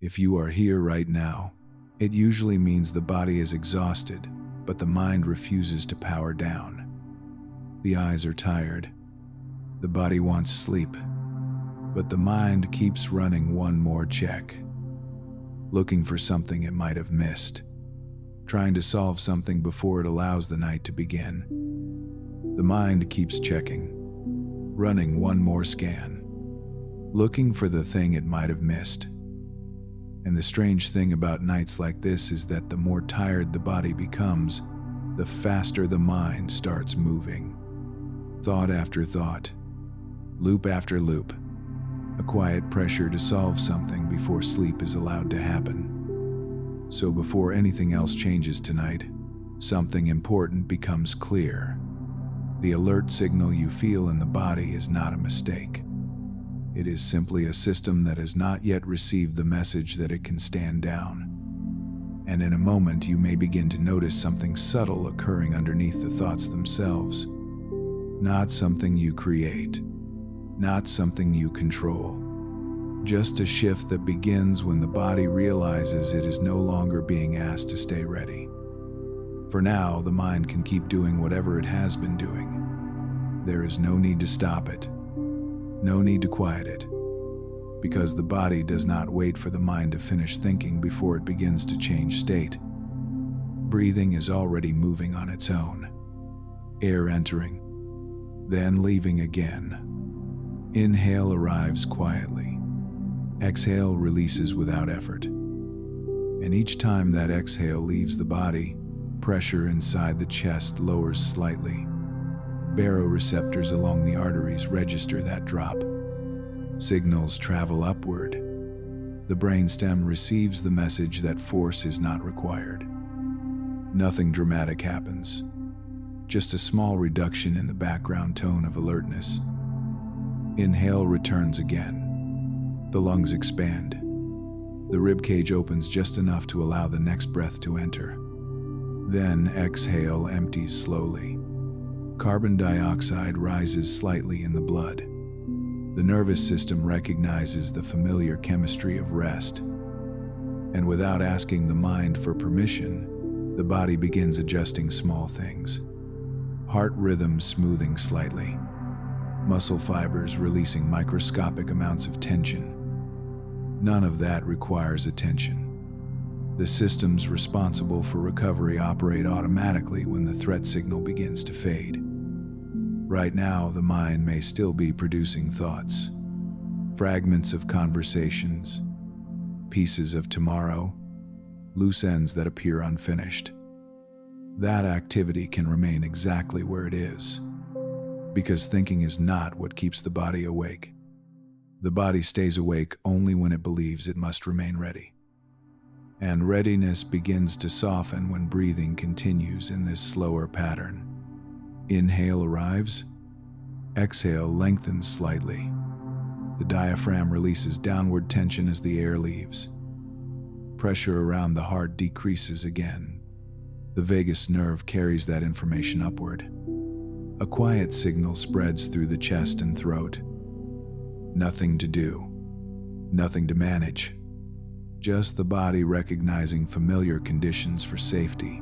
If you are here right now, it usually means the body is exhausted, but the mind refuses to power down. The eyes are tired. The body wants sleep, but the mind keeps running one more check, looking for something it might have missed, trying to solve something before it allows the night to begin. The mind keeps checking, running one more scan, looking for the thing it might have missed. And the strange thing about nights like this is that the more tired the body becomes, the faster the mind starts moving. Thought after thought, loop after loop, a quiet pressure to solve something before sleep is allowed to happen. So before anything else changes tonight, something important becomes clear. The alert signal you feel in the body is not a mistake. It is simply a system that has not yet received the message that it can stand down. And in a moment, you may begin to notice something subtle occurring underneath the thoughts themselves. Not something you create, not something you control. Just a shift that begins when the body realizes it is no longer being asked to stay ready. For now, the mind can keep doing whatever it has been doing. There is no need to stop it. No need to quiet it, because the body does not wait for the mind to finish thinking before it begins to change state. Breathing is already moving on its own. Air entering, then leaving again. Inhale arrives quietly. Exhale releases without effort. And each time that exhale leaves the body, pressure inside the chest lowers slightly. Baroreceptors along the arteries register that drop. Signals travel upward. The brainstem receives the message that force is not required. Nothing dramatic happens. Just a small reduction in the background tone of alertness. Inhale returns again. The lungs expand. The ribcage opens just enough to allow the next breath to enter. Then exhale empties slowly. Carbon dioxide rises slightly in the blood. The nervous system recognizes the familiar chemistry of rest. And without asking the mind for permission, the body begins adjusting small things. Heart rhythm smoothing slightly. Muscle fibers releasing microscopic amounts of tension. None of that requires attention. The systems responsible for recovery operate automatically when the threat signal begins to fade. Right now, the mind may still be producing thoughts, fragments of conversations, pieces of tomorrow, loose ends that appear unfinished. That activity can remain exactly where it is, because thinking is not what keeps the body awake. The body stays awake only when it believes it must remain ready. And readiness begins to soften when breathing continues in this slower pattern. Inhale arrives. Exhale lengthens slightly. The diaphragm releases downward tension as the air leaves. Pressure around the heart decreases again. The vagus nerve carries that information upward. A quiet signal spreads through the chest and throat. Nothing to do. Nothing to manage. Just the body recognizing familiar conditions for safety.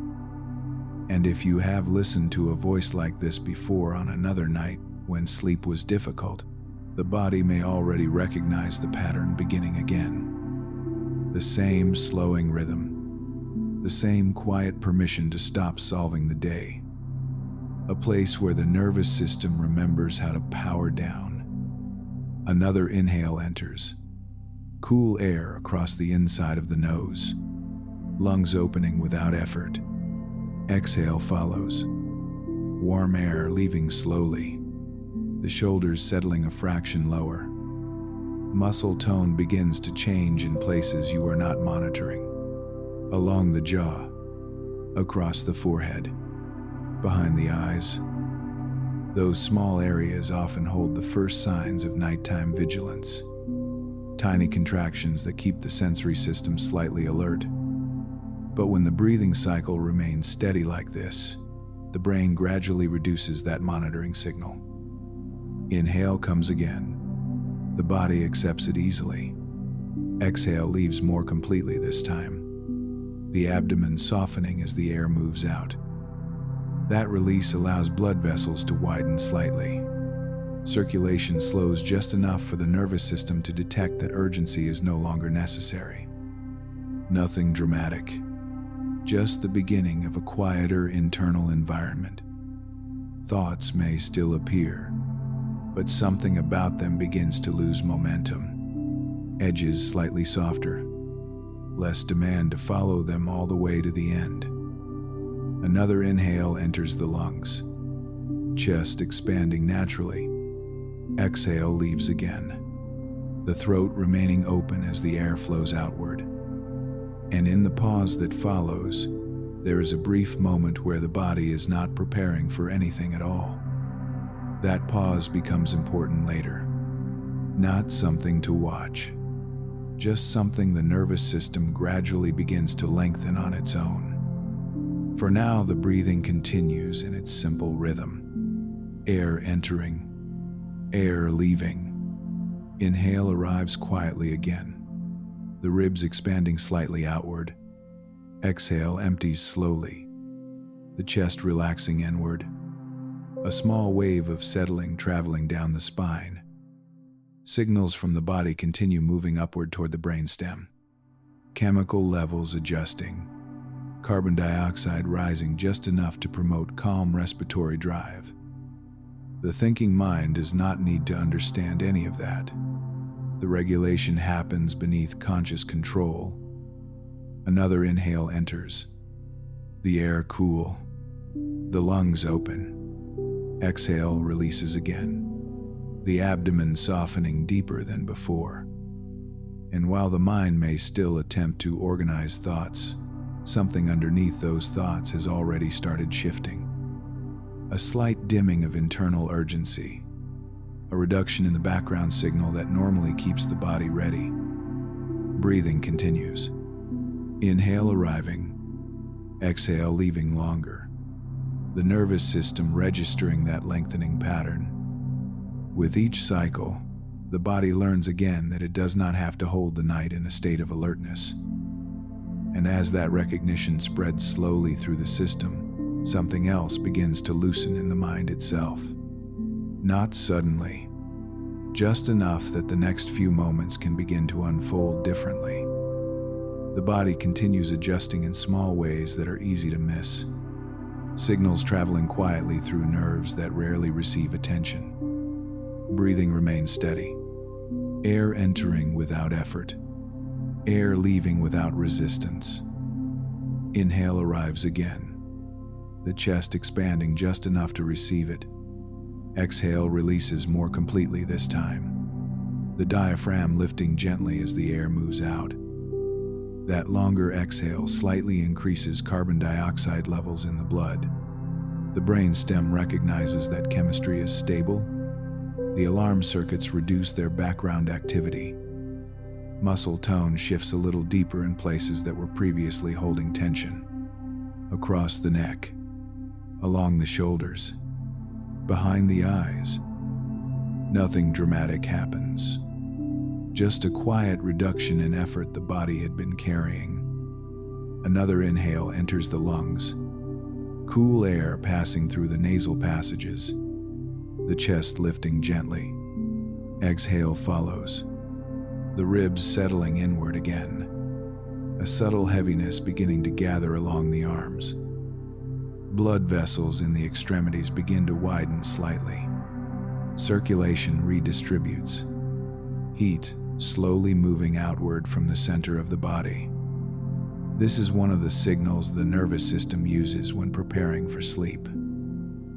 And if you have listened to a voice like this before on another night when sleep was difficult, the body may already recognize the pattern beginning again. The same slowing rhythm, the same quiet permission to stop solving the day. A place where the nervous system remembers how to power down. Another inhale enters. Cool air across the inside of the nose. Lungs opening without effort. Exhale follows. Warm air leaving slowly. The shoulders settling a fraction lower. Muscle tone begins to change in places you are not monitoring. Along the jaw. Across the forehead. Behind the eyes. Those small areas often hold the first signs of nighttime vigilance. Tiny contractions that keep the sensory system slightly alert. But when the breathing cycle remains steady like this, the brain gradually reduces that monitoring signal. Inhale comes again. The body accepts it easily. Exhale leaves more completely this time, the abdomen softening as the air moves out. That release allows blood vessels to widen slightly. Circulation slows just enough for the nervous system to detect that urgency is no longer necessary. Nothing dramatic, just the beginning of a quieter internal environment. Thoughts may still appear, but something about them begins to lose momentum. Edges slightly softer, less demand to follow them all the way to the end. Another inhale enters the lungs, chest expanding naturally. Exhale leaves again, the throat remaining open as the air flows outward. And in the pause that follows, there is a brief moment where the body is not preparing for anything at all. That pause becomes important later. Not something to watch, just something the nervous system gradually begins to lengthen on its own. For now, the breathing continues in its simple rhythm. Air entering, air leaving. Inhale arrives quietly again, the ribs expanding slightly outward. Exhale empties slowly, the chest relaxing inward. A small wave of settling traveling down the spine. Signals from the body continue moving upward toward the brainstem. Chemical levels adjusting. Carbon dioxide rising just enough to promote calm respiratory drive. The thinking mind does not need to understand any of that. The regulation happens beneath conscious control. Another inhale enters. The air cool. The lungs open. Exhale releases again, the abdomen softening deeper than before. And while the mind may still attempt to organize thoughts, something underneath those thoughts has already started shifting. A slight dimming of internal urgency, a reduction in the background signal that normally keeps the body ready. Breathing continues. Inhale arriving, exhale leaving longer. The nervous system registering that lengthening pattern. With each cycle, the body learns again that it does not have to hold the night in a state of alertness. And as that recognition spreads slowly through the system, something else begins to loosen in the mind itself. Not suddenly, just enough that the next few moments can begin to unfold differently. The body continues adjusting in small ways that are easy to miss. Signals traveling quietly through nerves that rarely receive attention. Breathing remains steady. Air entering without effort. Air leaving without resistance. Inhale arrives again, the chest expanding just enough to receive it. Exhale releases more completely this time, the diaphragm lifting gently as the air moves out. That longer exhale slightly increases carbon dioxide levels in the blood. The brainstem recognizes that chemistry is stable. The alarm circuits reduce their background activity. Muscle tone shifts a little deeper in places that were previously holding tension. Across the neck, along the shoulders, behind the eyes. Nothing dramatic happens. Just a quiet reduction in effort the body had been carrying. Another inhale enters the lungs, cool air passing through the nasal passages, the chest lifting gently. Exhale follows, the ribs settling inward again, a subtle heaviness beginning to gather along the arms. Blood vessels in the extremities begin to widen slightly. Circulation redistributes. Heat slowly moving outward from the center of the body. This is one of the signals the nervous system uses when preparing for sleep.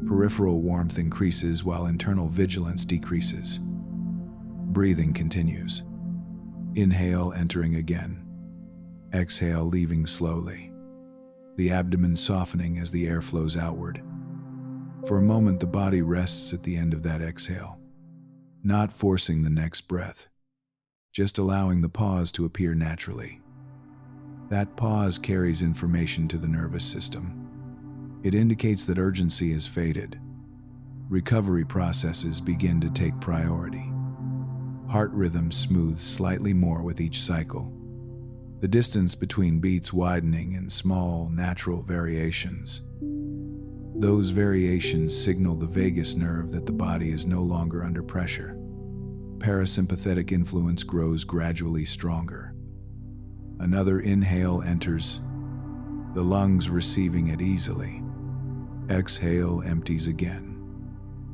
Peripheral warmth increases while internal vigilance decreases. Breathing continues. Inhale entering again. Exhale leaving slowly, the abdomen softening as the air flows outward. For a moment, the body rests at the end of that exhale, not forcing the next breath, just allowing the pause to appear naturally. That pause carries information to the nervous system. It indicates that urgency has faded. Recovery processes begin to take priority. Heart rhythm smooths slightly more with each cycle, the distance between beats widening in small, natural variations. Those variations signal the vagus nerve that the body is no longer under pressure. Parasympathetic influence grows gradually stronger. Another inhale enters, the lungs receiving it easily. Exhale empties again,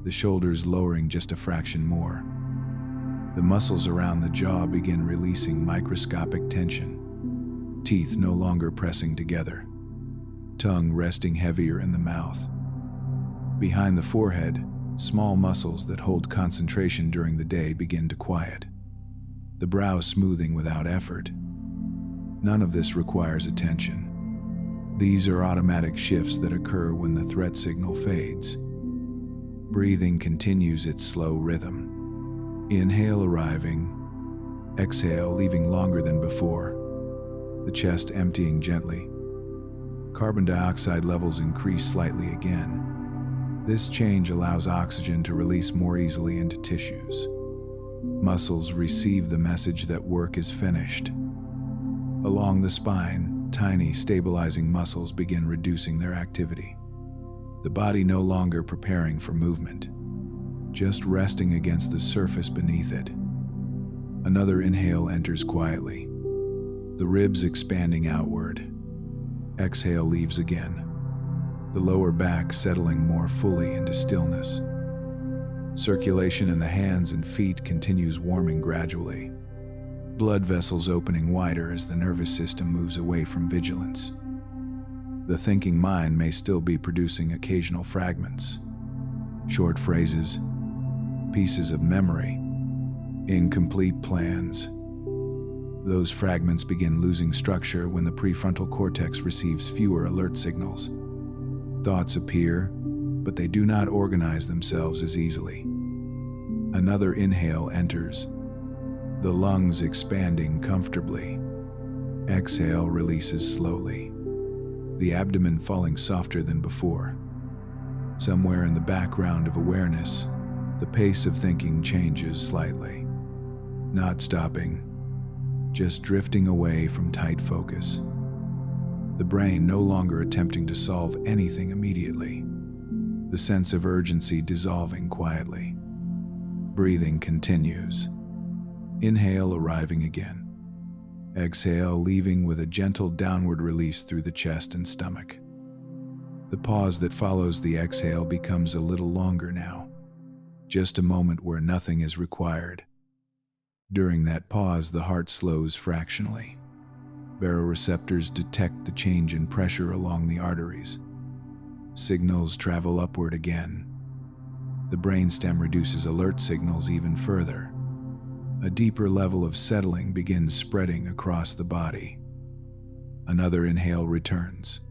the shoulders lowering just a fraction more. The muscles around the jaw begin releasing microscopic tension, teeth no longer pressing together, tongue resting heavier in the mouth. Behind the forehead, small muscles that hold concentration during the day begin to quiet, the brow smoothing without effort. None of this requires attention. These are automatic shifts that occur when the threat signal fades. Breathing continues its slow rhythm. Inhale arriving, exhale leaving longer than before, the chest emptying gently. Carbon dioxide levels increase slightly again. This change allows oxygen to release more easily into tissues. Muscles receive the message that work is finished. Along the spine, tiny stabilizing muscles begin reducing their activity. The body no longer preparing for movement, just resting against the surface beneath it. Another inhale enters quietly, the ribs expanding outward. Exhale leaves again, the lower back settling more fully into stillness. Circulation in the hands and feet continues warming gradually, blood vessels opening wider as the nervous system moves away from vigilance. The thinking mind may still be producing occasional fragments, short phrases, pieces of memory, incomplete plans. Those fragments begin losing structure when the prefrontal cortex receives fewer alert signals. Thoughts appear, but they do not organize themselves as easily. Another inhale enters, the lungs expanding comfortably. Exhale releases slowly, the abdomen falling softer than before. Somewhere in the background of awareness, the pace of thinking changes slightly. Not stopping, just drifting away from tight focus. The brain no longer attempting to solve anything immediately. The sense of urgency dissolving quietly. Breathing continues. Inhale arriving again. Exhale leaving with a gentle downward release through the chest and stomach. The pause that follows the exhale becomes a little longer now. Just a moment where nothing is required. During that pause, the heart slows fractionally. Baroreceptors detect the change in pressure along the arteries. Signals travel upward again. The brainstem reduces alert signals even further. A deeper level of settling begins spreading across the body. Another inhale returns,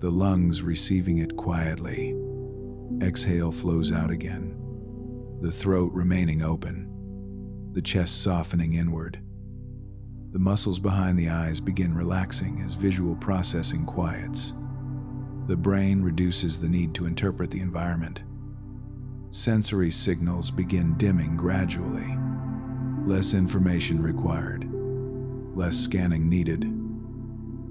the lungs receiving it quietly. Exhale flows out again, the throat remaining open, the chest softening inward. The muscles behind the eyes begin relaxing as visual processing quiets. The brain reduces the need to interpret the environment. Sensory signals begin dimming gradually. Less information required, less scanning needed.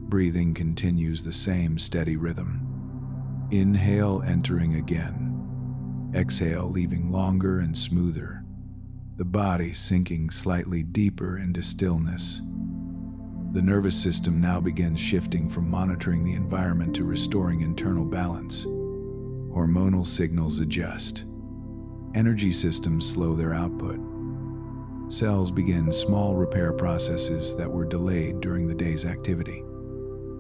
Breathing continues the same steady rhythm. Inhale entering again. Exhale leaving longer and smoother. The body sinking slightly deeper into stillness. The nervous system now begins shifting from monitoring the environment to restoring internal balance. Hormonal signals adjust. Energy systems slow their output. Cells begin small repair processes that were delayed during the day's activity.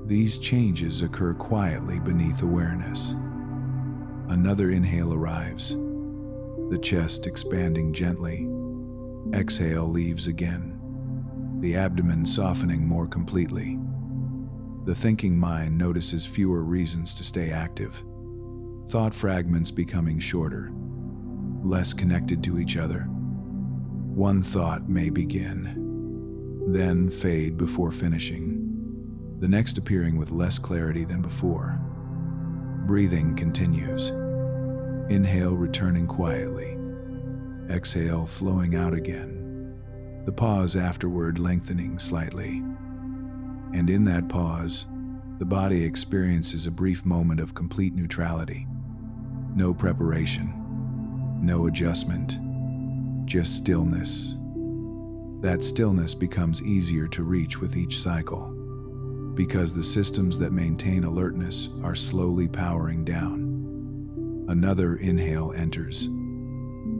These changes occur quietly beneath awareness. Another inhale arrives, the chest expanding gently. Exhale leaves again, the abdomen softening more completely. The thinking mind notices fewer reasons to stay active. Thought fragments becoming shorter, less connected to each other. One thought may begin, then fade before finishing, the next appearing with less clarity than before. Breathing continues. Inhale returning quietly. Exhale flowing out again. the pause afterward lengthening slightly. And in that pause, the body experiences a brief moment of complete neutrality. No preparation, no adjustment, just stillness. That stillness becomes easier to reach with each cycle, because the systems that maintain alertness are slowly powering down. Another inhale enters,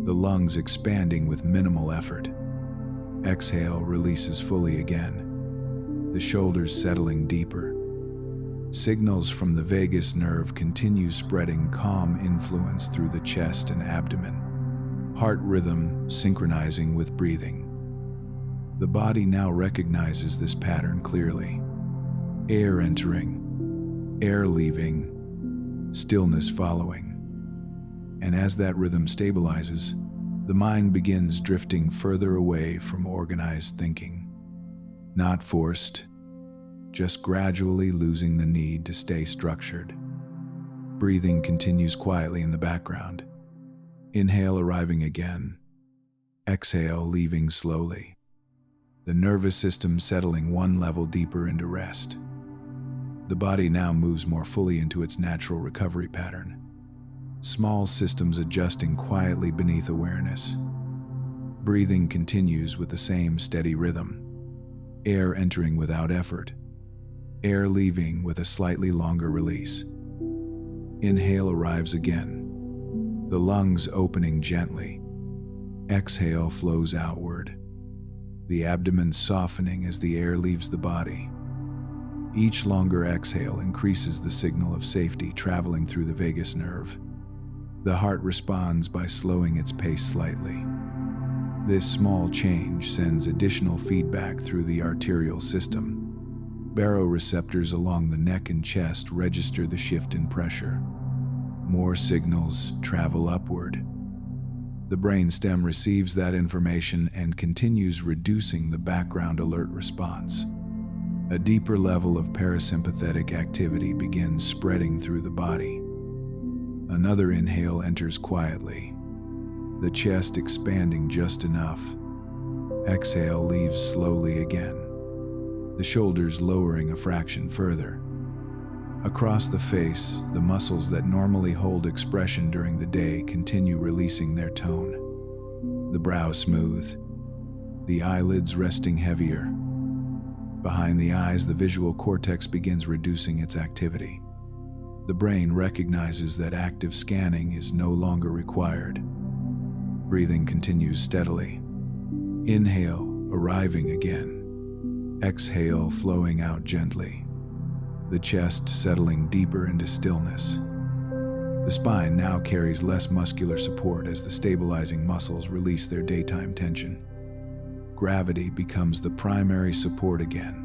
the lungs expanding with minimal effort. Exhale releases fully again, the shoulders settling deeper. Signals from the vagus nerve continue spreading calm influence through the chest and abdomen, heart rhythm synchronizing with breathing. The body now recognizes this pattern clearly. Air entering, air leaving, stillness following. And as that rhythm stabilizes, the mind begins drifting further away from organized thinking. Not forced, just gradually losing the need to stay structured. Breathing continues quietly in the background. Inhale arriving again. Exhale leaving slowly. The nervous system settling one level deeper into rest. The body now moves more fully into its natural recovery pattern. Small systems adjusting quietly beneath awareness. Breathing continues with the same steady rhythm. Air entering without effort. Air leaving with a slightly longer release. Inhale arrives again, the lungs opening gently. Exhale flows outward, the abdomen softening as the air leaves the body. Each longer exhale increases the signal of safety traveling through the vagus nerve. The heart responds by slowing its pace slightly. This small change sends additional feedback through the arterial system. Baroreceptors along the neck and chest register the shift in pressure. More signals travel upward. The brainstem receives that information and continues reducing the background alert response. A deeper level of parasympathetic activity begins spreading through the body. Another inhale enters quietly, the chest expanding just enough. Exhale leaves slowly again, the shoulders lowering a fraction further. Across the face, the muscles that normally hold expression during the day continue releasing their tone. The brow smooth, the eyelids resting heavier. Behind the eyes, the visual cortex begins reducing its activity. The brain recognizes that active scanning is no longer required. Breathing continues steadily. Inhale, arriving again. Exhale, flowing out gently. The chest settling deeper into stillness. The spine now carries less muscular support as the stabilizing muscles release their daytime tension. Gravity becomes the primary support again.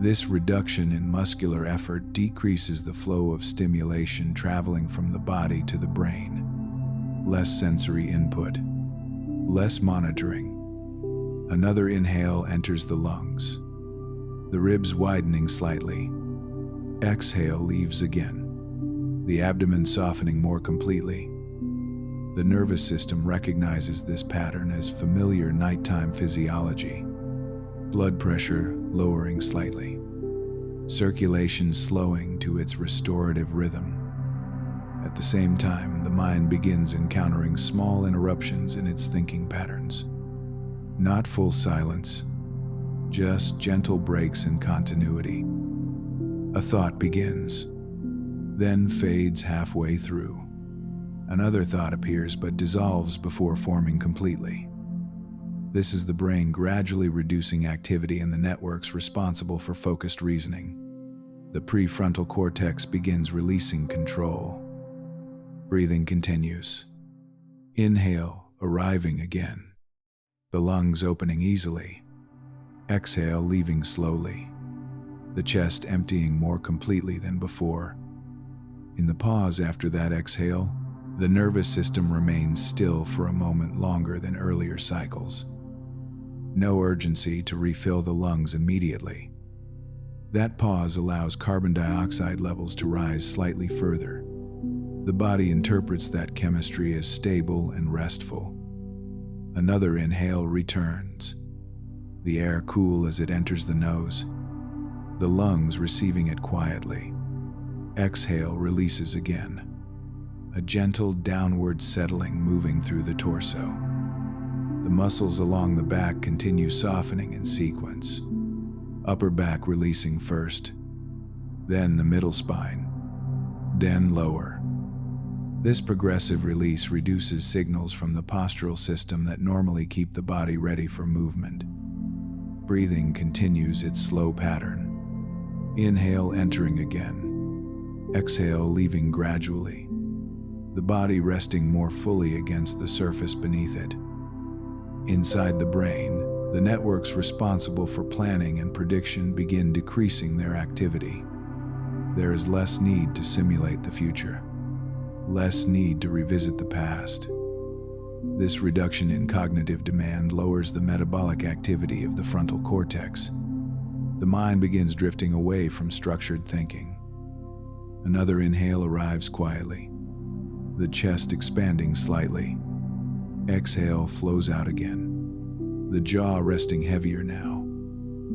This reduction in muscular effort decreases the flow of stimulation traveling from the body to the brain. Less sensory input, less monitoring. Another inhale enters the lungs, the ribs widening slightly. Exhale leaves again, the abdomen softening more completely. The nervous system recognizes this pattern as familiar nighttime physiology. Blood pressure lowering slightly, circulation slowing to its restorative rhythm. At the same time, the mind begins encountering small interruptions in its thinking patterns. Not full silence, just gentle breaks in continuity. A thought begins, then fades halfway through. Another thought appears but dissolves before forming completely. This is the brain gradually reducing activity in the networks responsible for focused reasoning. The prefrontal cortex begins releasing control. Breathing continues. Inhale, arriving again. The lungs opening easily. Exhale, leaving slowly. The chest emptying more completely than before. In the pause after that exhale, the nervous system remains still for a moment longer than earlier cycles. No urgency to refill the lungs immediately. That pause allows carbon dioxide levels to rise slightly further. The body interprets that chemistry as stable and restful. Another inhale returns, the air cool as it enters the nose, the lungs receiving it quietly. Exhale releases again, a gentle downward settling moving through the torso. The muscles along the back continue softening in sequence, upper back releasing first, then the middle spine, then lower. This progressive release reduces signals from the postural system that normally keep the body ready for movement. Breathing continues its slow pattern. Inhale entering again. Exhale leaving gradually, the body resting more fully against the surface beneath it. Inside the brain, the networks responsible for planning and prediction begin decreasing their activity. There is less need to simulate the future, less need to revisit the past. This reduction in cognitive demand lowers the metabolic activity of the frontal cortex. The mind begins drifting away from structured thinking. Another inhale arrives quietly, the chest expanding slightly. Exhale flows out again, the jaw resting heavier now,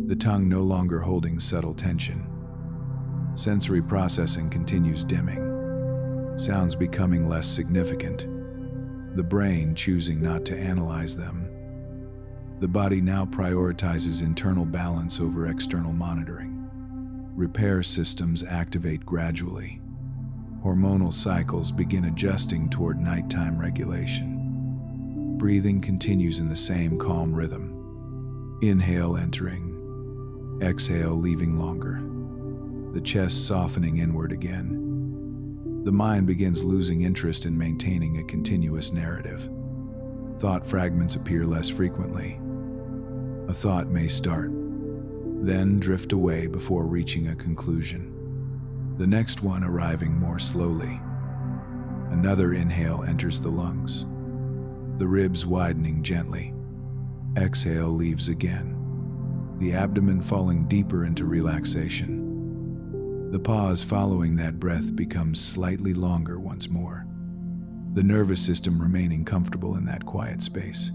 the tongue no longer holding subtle tension. Sensory processing continues dimming, sounds becoming less significant, the brain choosing not to analyze them. The body now prioritizes internal balance over external monitoring. Repair systems activate gradually. Hormonal cycles begin adjusting toward nighttime regulation. Breathing continues in the same calm rhythm. Inhale entering, exhale leaving longer, the chest softening inward again. The mind begins losing interest in maintaining a continuous narrative. Thought fragments appear less frequently. A thought may start, then drift away before reaching a conclusion, the next one arriving more slowly. Another inhale enters the lungs, the ribs widening gently. Exhale leaves again, the abdomen falling deeper into relaxation. The pause following that breath becomes slightly longer once more, the nervous system remaining comfortable in that quiet space.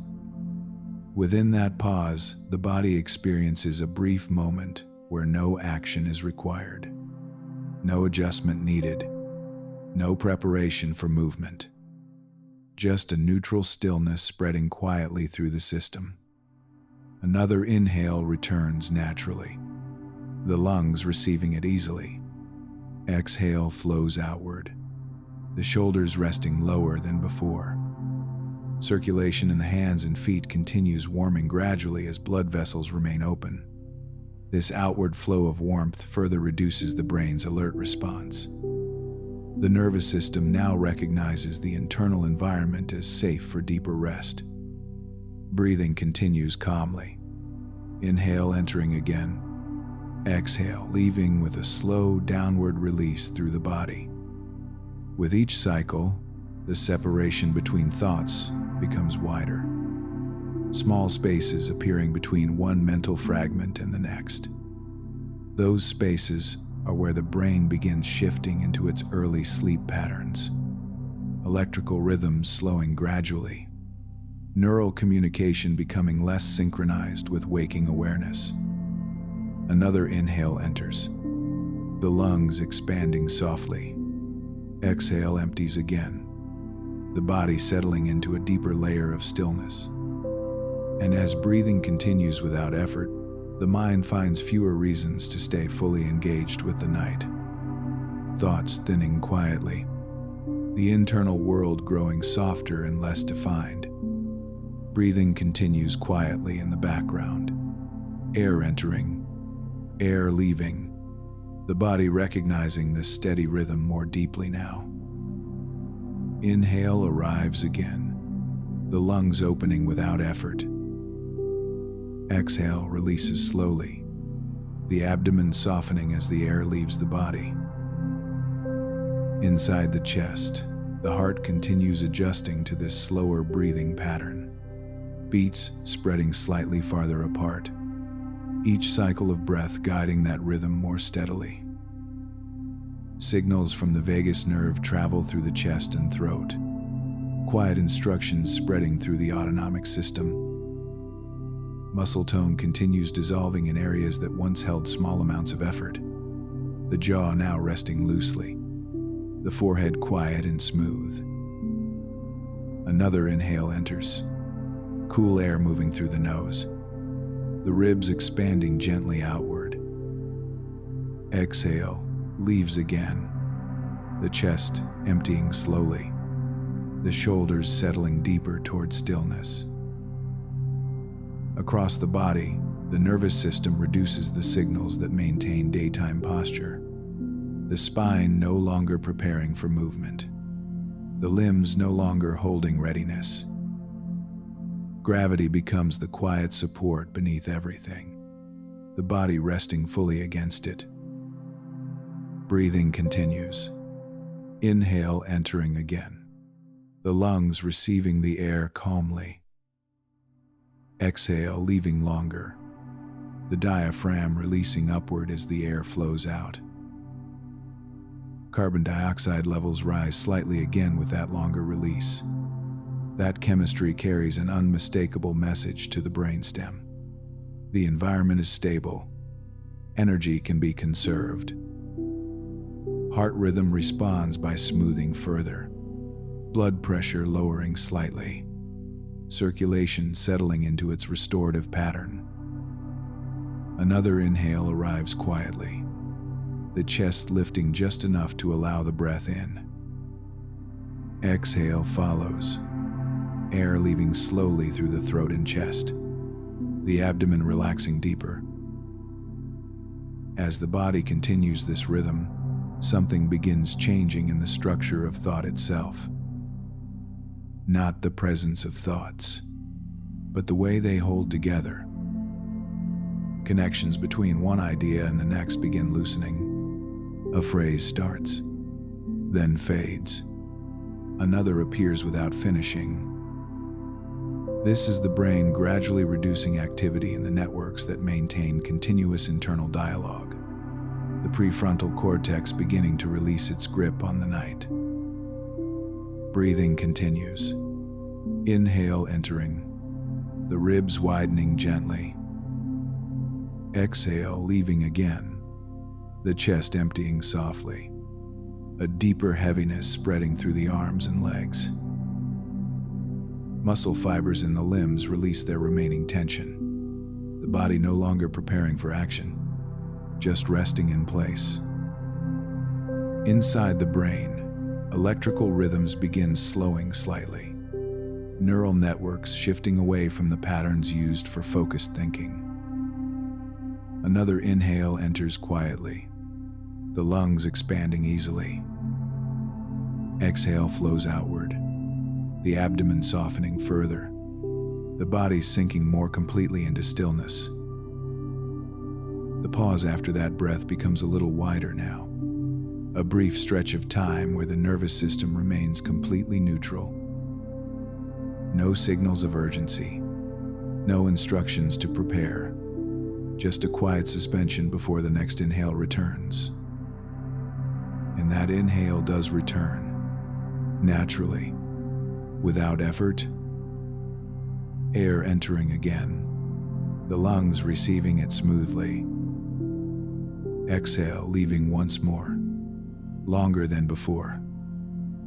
Within that pause, the body experiences a brief moment where no action is required, no adjustment needed, no preparation for movement. Just a neutral stillness spreading quietly through the system. Another inhale returns naturally, the lungs receiving it easily. Exhale flows outward, the shoulders resting lower than before. Circulation in the hands and feet continues warming gradually as blood vessels remain open. This outward flow of warmth further reduces the brain's alert response. The nervous system now recognizes the internal environment as safe for deeper rest. Breathing continues calmly. Inhale entering again. Exhale leaving with a slow downward release through the body. With each cycle, the separation between thoughts becomes wider, small spaces appearing between one mental fragment and the next. Those spaces are where the brain begins shifting into its early sleep patterns, electrical rhythms slowing gradually, neural communication becoming less synchronized with waking awareness. Another inhale enters, the lungs expanding softly. Exhale empties again, the body settling into a deeper layer of stillness. And as breathing continues without effort, the mind finds fewer reasons to stay fully engaged with the night. Thoughts thinning quietly, the internal world growing softer and less defined. Breathing continues quietly in the background. Air entering, air leaving, the body recognizing this steady rhythm more deeply now. Inhale arrives again, the lungs opening without effort. Exhale releases slowly, the abdomen softening as the air leaves the body. Inside the chest, the heart continues adjusting to this slower breathing pattern, beats spreading slightly farther apart, each cycle of breath guiding that rhythm more steadily. Signals from the vagus nerve travel through the chest and throat, quiet instructions spreading through the autonomic system. Muscle tone continues dissolving in areas that once held small amounts of effort. The jaw now resting loosely, the forehead quiet and smooth. Another inhale enters, cool air moving through the nose, the ribs expanding gently outward. Exhale leaves again, the chest emptying slowly, the shoulders settling deeper toward stillness. Across the body, the nervous system reduces the signals that maintain daytime posture. The spine no longer preparing for movement, the limbs no longer holding readiness. Gravity becomes the quiet support beneath everything, the body resting fully against it. Breathing continues. Inhale entering again, the lungs receiving the air calmly. Exhale leaving longer, the diaphragm releasing upward as the air flows out. Carbon dioxide levels rise slightly again with that longer release. That chemistry carries an unmistakable message to the brainstem. The environment is stable. Energy can be conserved. Heart rhythm responds by smoothing further, blood pressure lowering slightly, circulation settling into its restorative pattern. Another inhale arrives quietly, the chest lifting just enough to allow the breath in. Exhale follows, air leaving slowly through the throat and chest, the abdomen relaxing deeper. As the body continues this rhythm, something begins changing in the structure of thought itself. Not the presence of thoughts, but the way they hold together. Connections between one idea and the next begin loosening. A phrase starts, then fades. Another appears without finishing. This is the brain gradually reducing activity in the networks that maintain continuous internal dialogue. The prefrontal cortex beginning to release its grip on the night. Breathing continues. Inhale entering, the ribs widening gently. Exhale leaving again, the chest emptying softly, a deeper heaviness spreading through the arms and legs. Muscle fibers in the limbs release their remaining tension, the body no longer preparing for action, just resting in place. Inside the brain, electrical rhythms begin slowing slightly, neural networks shifting away from the patterns used for focused thinking. Another inhale enters quietly, the lungs expanding easily. Exhale flows outward, the abdomen softening further, the body sinking more completely into stillness. The pause after that breath becomes a little wider now, a brief stretch of time where the nervous system remains completely neutral. No signals of urgency, no instructions to prepare, just a quiet suspension before the next inhale returns. And that inhale does return, naturally, without effort. Air entering again, the lungs receiving it smoothly. Exhale leaving once more, longer than before,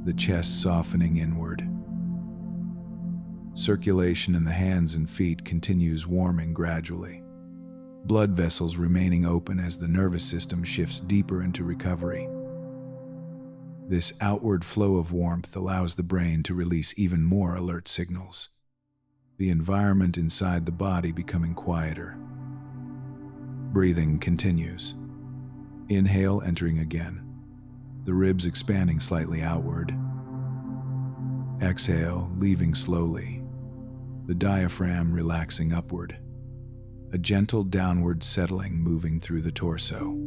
the chest softening inward. Circulation in the hands and feet continues warming gradually, blood vessels remaining open as the nervous system shifts deeper into recovery. This outward flow of warmth allows the brain to release even more alert signals, the environment inside the body becoming quieter. Breathing continues. Inhale entering again, the ribs expanding slightly outward. Exhale leaving slowly, the diaphragm relaxing upward, a gentle downward settling moving through the torso.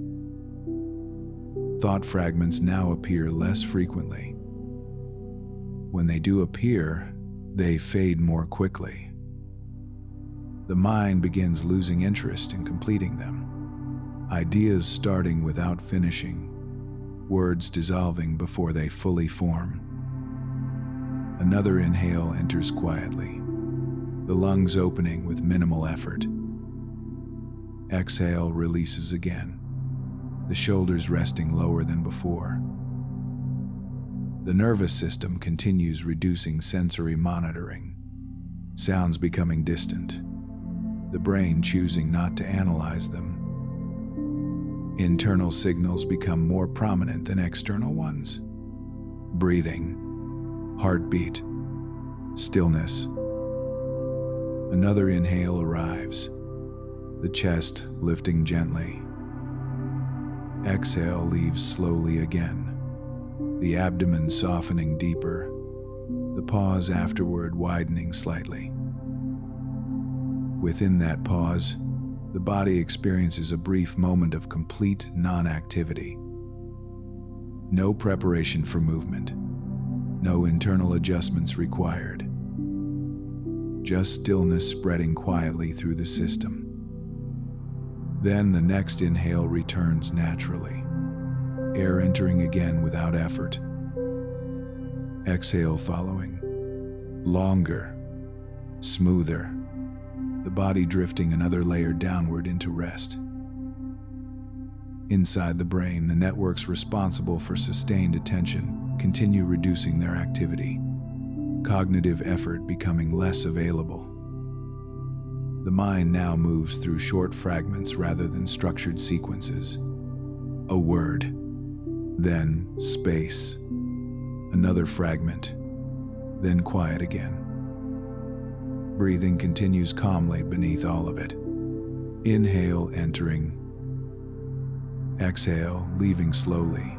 Thought fragments now appear less frequently. When they do appear, they fade more quickly. The mind begins losing interest in completing them, ideas starting without finishing, words dissolving before they fully form. Another inhale enters quietly, the lungs opening with minimal effort. Exhale releases again, the shoulders resting lower than before. The nervous system continues reducing sensory monitoring, sounds becoming distant, the brain choosing not to analyze them. Internal signals become more prominent than external ones. Breathing, heartbeat, stillness. Another inhale arrives, the chest lifting gently. Exhale leaves slowly again, the abdomen softening deeper, the pause afterward widening slightly. Within that pause, the body experiences a brief moment of complete non-activity. No preparation for movement, no internal adjustments required. Just stillness spreading quietly through the system. Then the next inhale returns naturally, air entering again without effort. Exhale following, longer, smoother, the body drifting another layer downward into rest. Inside the brain, the networks responsible for sustained attention continue reducing their activity, cognitive effort becoming less available. The mind now moves through short fragments rather than structured sequences. A word, then space, another fragment, then quiet again. Breathing continues calmly beneath all of it. Inhale entering, exhale leaving slowly,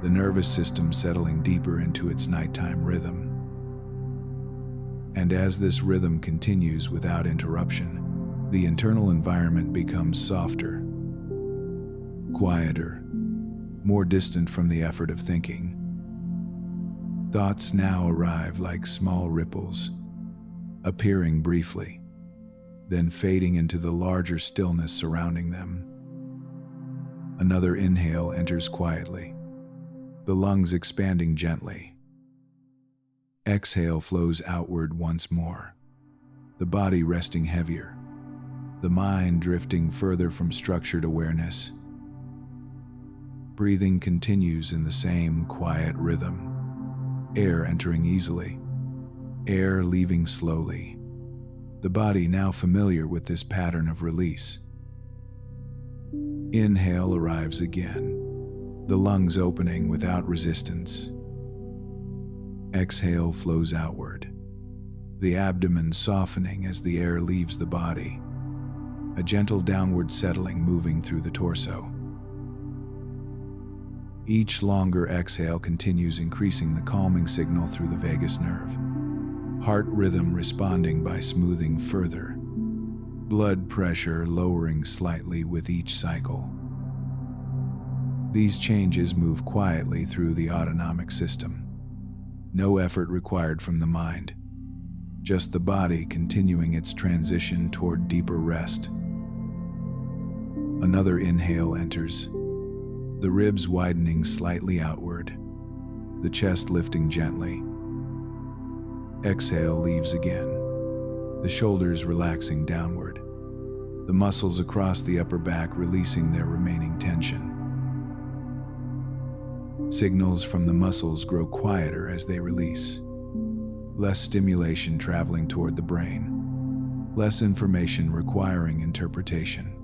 the nervous system settling deeper into its nighttime rhythm. And as this rhythm continues without interruption, the internal environment becomes softer, quieter, more distant from the effort of thinking. Thoughts now arrive like small ripples, appearing briefly, then fading into the larger stillness surrounding them. Another inhale enters quietly, the lungs expanding gently. Exhale flows outward once more, the body resting heavier, the mind drifting further from structured awareness. Breathing continues in the same quiet rhythm, air entering easily, air leaving slowly, the body now familiar with this pattern of release. Inhale arrives again, the lungs opening without resistance. Exhale flows outward, the abdomen softening as the air leaves the body, a gentle downward settling moving through the torso. Each longer exhale continues increasing the calming signal through the vagus nerve, heart rhythm responding by smoothing further, blood pressure lowering slightly with each cycle. These changes move quietly through the autonomic system. No effort required from the mind, just the body continuing its transition toward deeper rest. Another inhale enters, the ribs widening slightly outward, the chest lifting gently. Exhale leaves again, the shoulders relaxing downward, the muscles across the upper back releasing their remaining tension. Signals from the muscles grow quieter as they release. Less stimulation traveling toward the brain, less information requiring interpretation.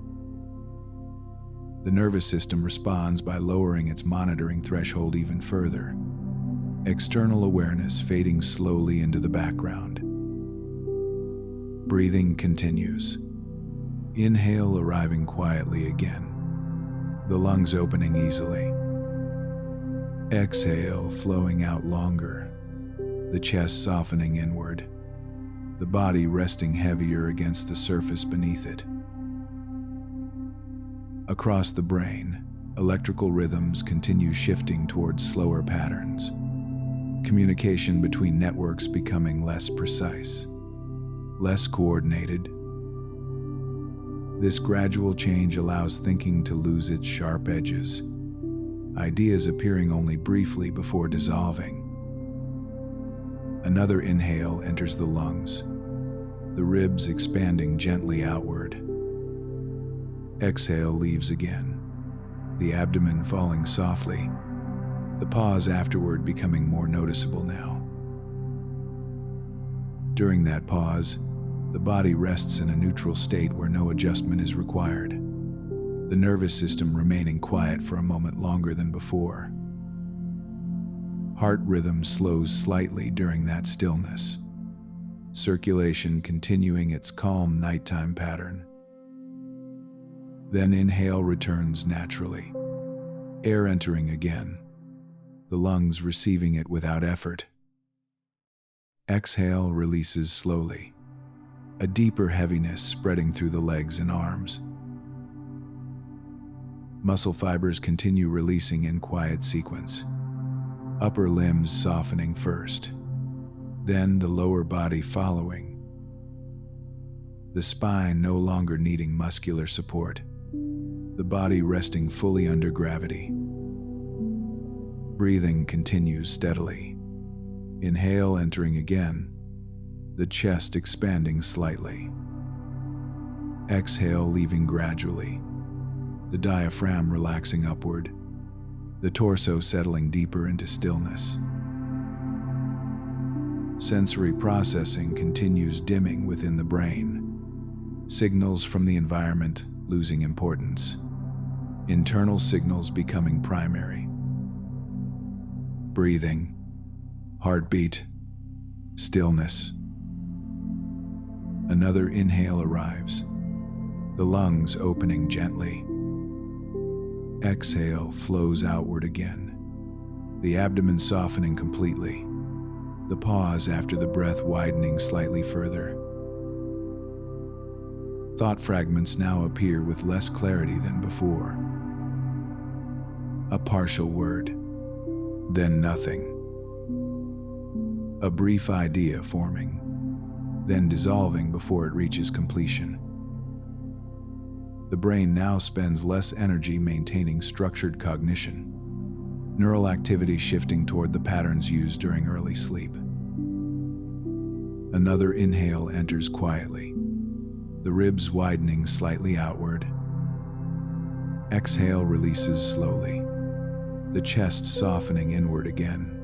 The nervous system responds by lowering its monitoring threshold even further, external awareness fading slowly into the background. Breathing continues. Inhale arriving quietly again, the lungs opening easily. Exhale flowing out longer, the chest softening inward, the body resting heavier against the surface beneath it. Across the brain, electrical rhythms continue shifting towards slower patterns, communication between networks becoming less precise, less coordinated. This gradual change allows thinking to lose its sharp edges, ideas appearing only briefly before dissolving. Another inhale enters the lungs, the ribs expanding gently outward. Exhale leaves again, the abdomen falling softly, the pause afterward becoming more noticeable now. During that pause, the body rests in a neutral state where no adjustment is required, the nervous system remaining quiet for a moment longer than before. Heart rhythm slows slightly during that stillness, circulation continuing its calm nighttime pattern. Then inhale returns naturally, air entering again, the lungs receiving it without effort. Exhale releases slowly, a deeper heaviness spreading through the legs and arms. Muscle fibers continue releasing in quiet sequence, upper limbs softening first, then the lower body following, the spine no longer needing muscular support, the body resting fully under gravity. Breathing continues steadily. Inhale entering again, the chest expanding slightly. Exhale leaving gradually, the diaphragm relaxing upward, the torso settling deeper into stillness. Sensory processing continues dimming within the brain, signals from the environment losing importance, internal signals becoming primary. Breathing, heartbeat, stillness. Another inhale arrives, the lungs opening gently. Exhale flows outward again, the abdomen softening completely, the pause after the breath widening slightly further. Thought fragments now appear with less clarity than before. A partial word, then nothing. A brief idea forming, then dissolving before it reaches completion. The brain now spends less energy maintaining structured cognition, neural activity shifting toward the patterns used during early sleep. Another inhale enters quietly, the ribs widening slightly outward. Exhale releases slowly, the chest softening inward again,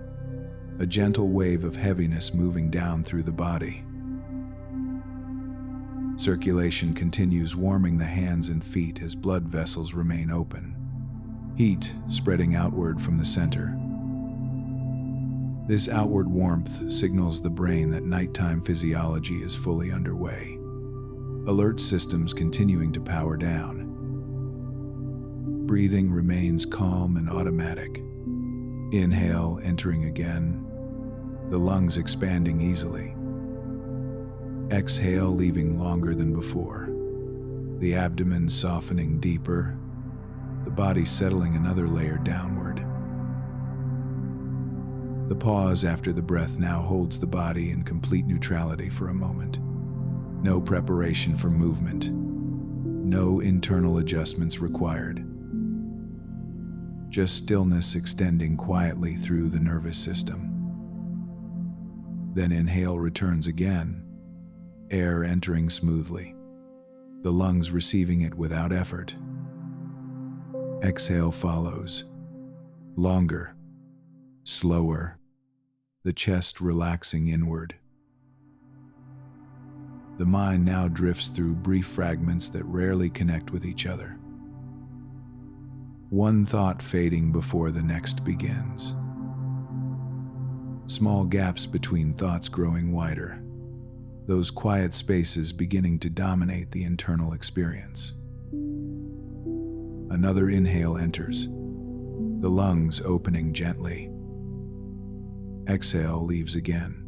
a gentle wave of heaviness moving down through the body. Circulation continues, warming the hands and feet as blood vessels remain open, heat spreading outward from the center. This outward warmth signals the brain that nighttime physiology is fully underway, alert systems continuing to power down. Breathing remains calm and automatic. Inhale entering again, the lungs expanding easily. Exhale leaving longer than before, the abdomen softening deeper, the body settling another layer downward. The pause after the breath now holds the body in complete neutrality for a moment. No preparation for movement, no internal adjustments required. Just stillness extending quietly through the nervous system. Then inhale returns again, air entering smoothly, the lungs receiving it without effort. Exhale follows, longer, slower, the chest relaxing inward. The mind now drifts through brief fragments that rarely connect with each other. One thought fading before the next begins. Small gaps between thoughts growing wider, those quiet spaces beginning to dominate the internal experience. Another inhale enters, the lungs opening gently. Exhale leaves again,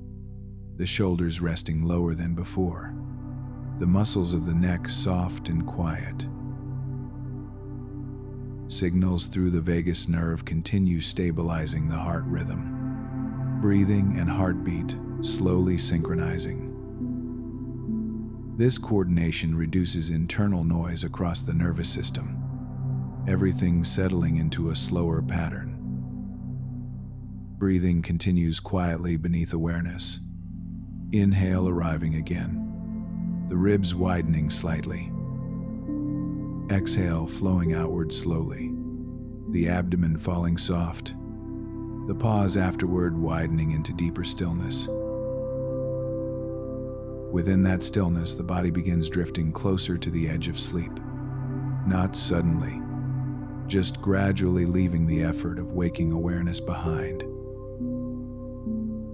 the shoulders resting lower than before, the muscles of the neck soft and quiet. Signals through the vagus nerve continue stabilizing the heart rhythm, breathing and heartbeat slowly synchronizing. This coordination reduces internal noise across the nervous system, everything settling into a slower pattern. Breathing continues quietly beneath awareness. Inhale arriving again, the ribs widening slightly. Exhale, flowing outward slowly, the abdomen falling soft, the pause afterward widening into deeper stillness. Within that stillness, the body begins drifting closer to the edge of sleep. Not suddenly, just gradually leaving the effort of waking awareness behind.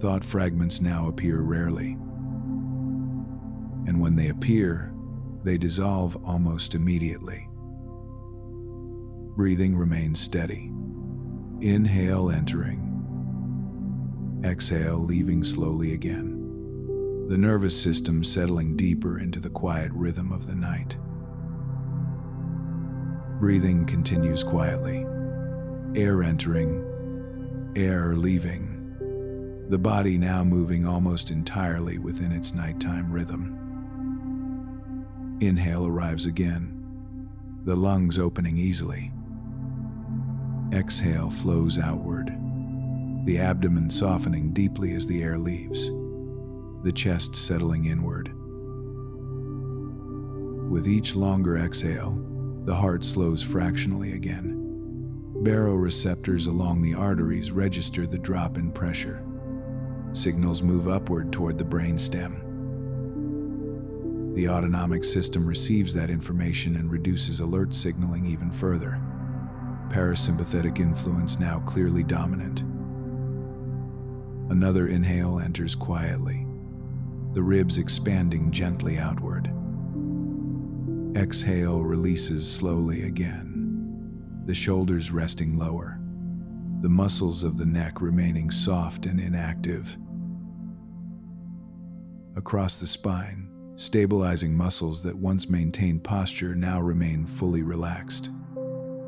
Thought fragments now appear rarely, and when they appear, they dissolve almost immediately. Breathing remains steady. Inhale, entering. Exhale, leaving slowly again. The nervous system settling deeper into the quiet rhythm of the night. Breathing continues quietly. Air entering, air leaving. The body now moving almost entirely within its nighttime rhythm. Inhale arrives again, the lungs opening easily. Exhale flows outward, the abdomen softening deeply as the air leaves, the chest settling inward. With each longer exhale, the heart slows fractionally again. Baroreceptors along the arteries register the drop in pressure. Signals move upward toward the brainstem. The autonomic system receives that information and reduces alert signaling even further. Parasympathetic influence now clearly dominant. Another inhale enters quietly, the ribs expanding gently outward. Exhale releases slowly again, the shoulders resting lower, the muscles of the neck remaining soft and inactive. Across the spine, stabilizing muscles that once maintained posture now remain fully relaxed.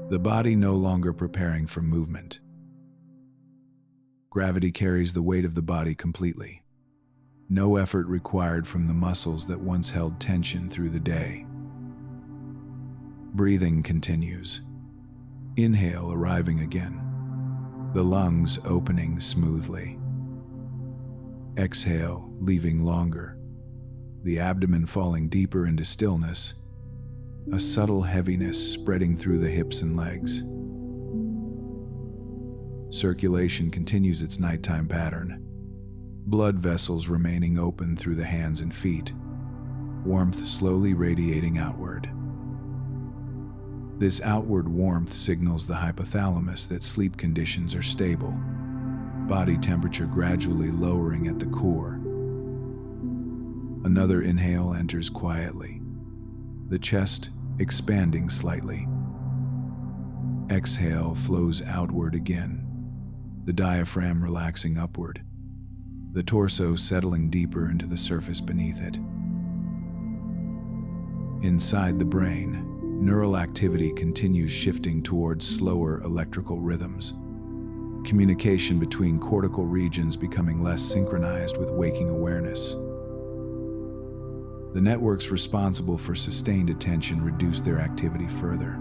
The body no longer preparing for movement. Gravity carries the weight of the body completely. No effort required from the muscles that once held tension through the day. Breathing continues. Inhale arriving again, the lungs opening smoothly. Exhale leaving longer, the abdomen falling deeper into stillness, a subtle heaviness spreading through the hips and legs. Circulation continues its nighttime pattern, blood vessels remaining open through the hands and feet, warmth slowly radiating outward. This outward warmth signals the hypothalamus that sleep conditions are stable, body temperature gradually lowering at the core. Another inhale enters quietly, the chest expanding slightly. Exhale flows outward again, the diaphragm relaxing upward, the torso settling deeper into the surface beneath it. Inside the brain, neural activity continues shifting towards slower electrical rhythms. Communication between cortical regions becoming less synchronized with waking awareness. The networks responsible for sustained attention reduce their activity further,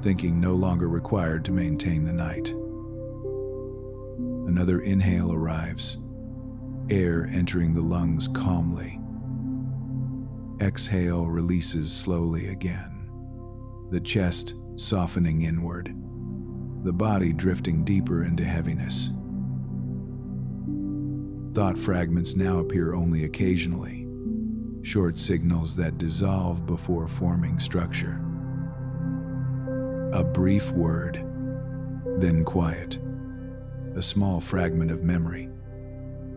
thinking no longer required to maintain the night. Another inhale arrives, air entering the lungs calmly. Exhale releases slowly again, the chest softening inward, the body drifting deeper into heaviness. Thought fragments now appear only occasionally, short signals that dissolve before forming structure. A brief word, then quiet. A small fragment of memory,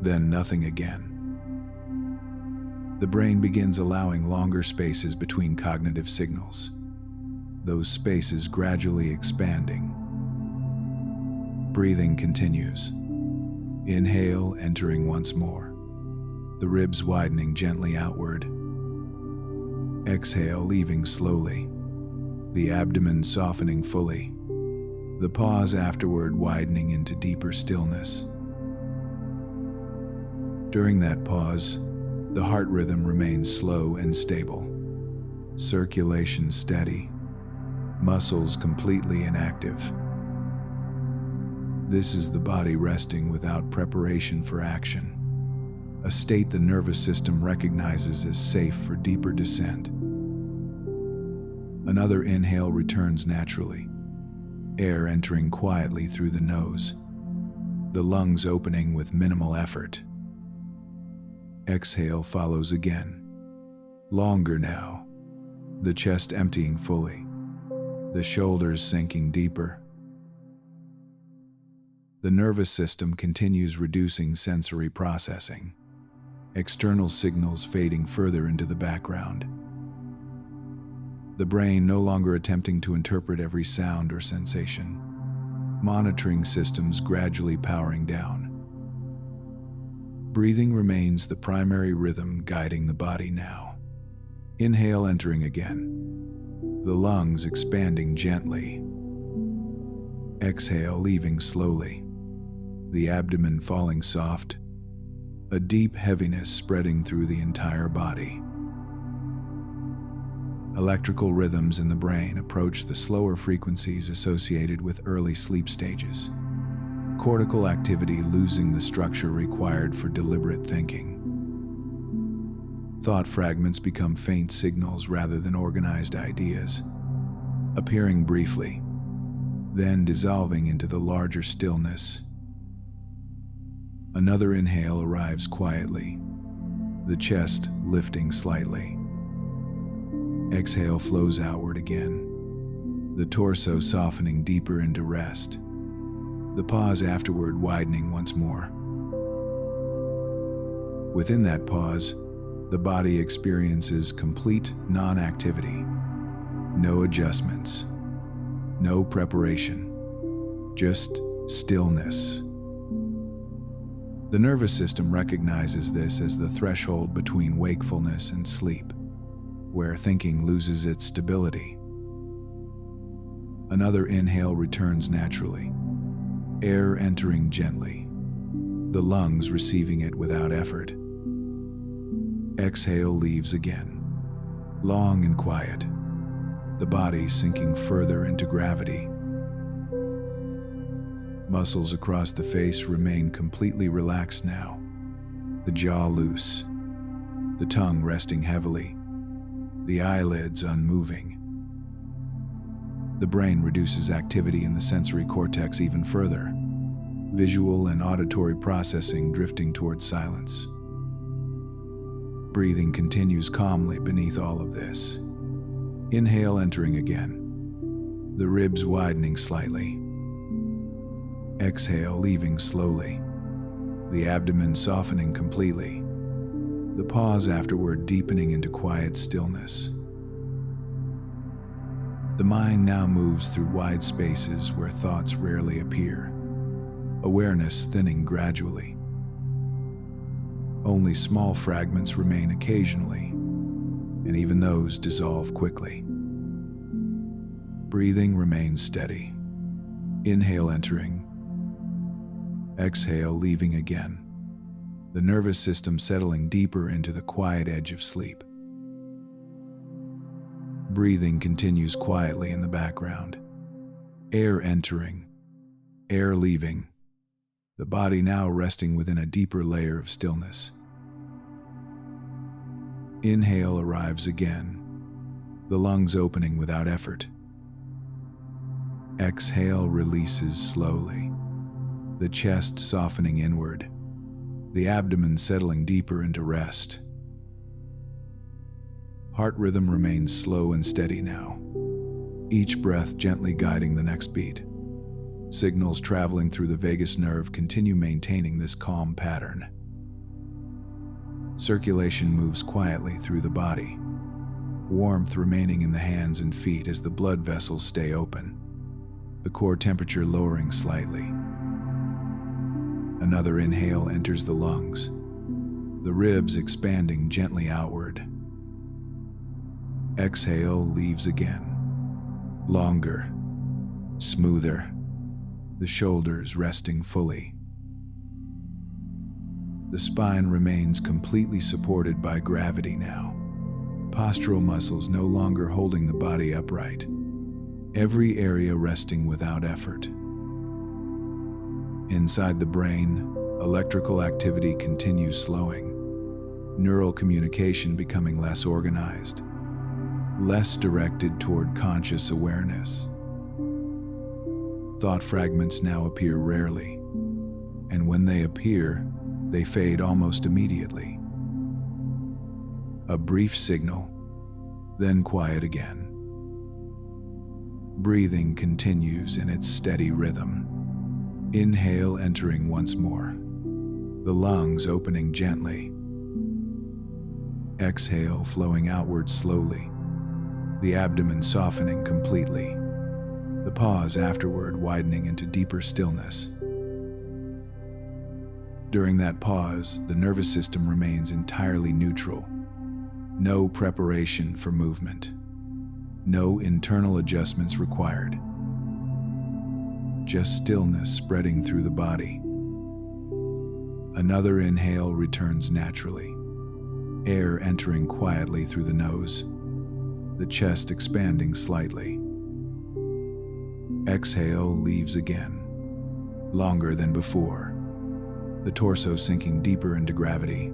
then nothing again. The brain begins allowing longer spaces between cognitive signals, those spaces gradually expanding. Breathing continues. Inhale, entering once more, the ribs widening gently outward. Exhale, leaving slowly, the abdomen softening fully, the pause afterward widening into deeper stillness. During that pause, the heart rhythm remains slow and stable, circulation steady, muscles completely inactive. This is the body resting without preparation for action, a state the nervous system recognizes as safe for deeper descent. Another inhale returns naturally, air entering quietly through the nose, the lungs opening with minimal effort. Exhale follows again, longer now, the chest emptying fully, the shoulders sinking deeper. The nervous system continues reducing sensory processing, external signals fading further into the background. The brain no longer attempting to interpret every sound or sensation, monitoring systems gradually powering down. Breathing remains the primary rhythm guiding the body now. Inhale entering again, the lungs expanding gently. Exhale leaving slowly, the abdomen falling soft, a deep heaviness spreading through the entire body. Electrical rhythms in the brain approach the slower frequencies associated with early sleep stages, cortical activity losing the structure required for deliberate thinking. Thought fragments become faint signals rather than organized ideas, appearing briefly, then dissolving into the larger stillness. Another inhale arrives quietly, the chest lifting slightly. Exhale flows outward again, the torso softening deeper into rest, the pause afterward widening once more. Within that pause, the body experiences complete non-activity, no adjustments, no preparation, just stillness. The nervous system recognizes this as the threshold between wakefulness and sleep, where thinking loses its stability. Another inhale returns naturally, air entering gently, the lungs receiving it without effort. Exhale leaves again, long and quiet, the body sinking further into gravity. Muscles across the face remain completely relaxed now, the jaw loose, the tongue resting heavily, the eyelids unmoving. The brain reduces activity in the sensory cortex even further, visual and auditory processing drifting towards silence. Breathing continues calmly beneath all of this. Inhale entering again, the ribs widening slightly. Exhale leaving slowly, the abdomen softening completely, the pause afterward deepening into quiet stillness. The mind now moves through wide spaces where thoughts rarely appear, awareness thinning gradually. Only small fragments remain occasionally, and even those dissolve quickly. Breathing remains steady. Inhale entering, exhale leaving again, the nervous system settling deeper into the quiet edge of sleep. Breathing continues quietly in the background. Air entering, air leaving, the body now resting within a deeper layer of stillness. Inhale arrives again, the lungs opening without effort. Exhale releases slowly, the chest softening inward, the abdomen settling deeper into rest. Heart rhythm remains slow and steady now, each breath gently guiding the next beat. Signals traveling through the vagus nerve continue maintaining this calm pattern. Circulation moves quietly through the body, warmth remaining in the hands and feet as the blood vessels stay open, the core temperature lowering slightly. Another inhale enters the lungs, the ribs expanding gently outward. Exhale leaves again, longer, smoother, the shoulders resting fully. The spine remains completely supported by gravity now, postural muscles no longer holding the body upright, every area resting without effort. Inside the brain, electrical activity continues slowing, neural communication becoming less organized, less directed toward conscious awareness. Thought fragments now appear rarely, and when they appear, they fade almost immediately. A brief signal, then quiet again. Breathing continues in its steady rhythm. Inhale entering once more, the lungs opening gently. Exhale flowing outward slowly, the abdomen softening completely, the pause afterward widening into deeper stillness. During that pause, the nervous system remains entirely neutral. No preparation for movement. No internal adjustments required. Just stillness spreading through the body. Another inhale returns naturally. Air entering quietly through the nose, the chest expanding slightly. Exhale leaves again, longer than before, the torso sinking deeper into gravity.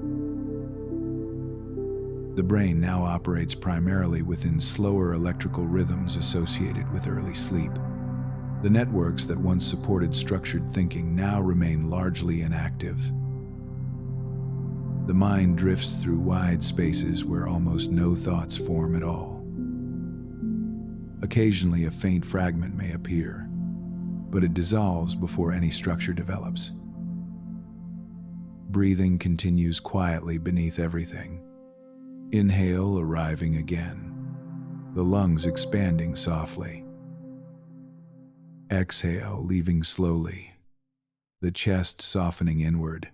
The brain now operates primarily within slower electrical rhythms associated with early sleep. The networks that once supported structured thinking now remain largely inactive. The mind drifts through wide spaces where almost no thoughts form at all. Occasionally, a faint fragment may appear, but it dissolves before any structure develops. Breathing continues quietly beneath everything. Inhale arriving again, the lungs expanding softly. Exhale leaving slowly, the chest softening inward,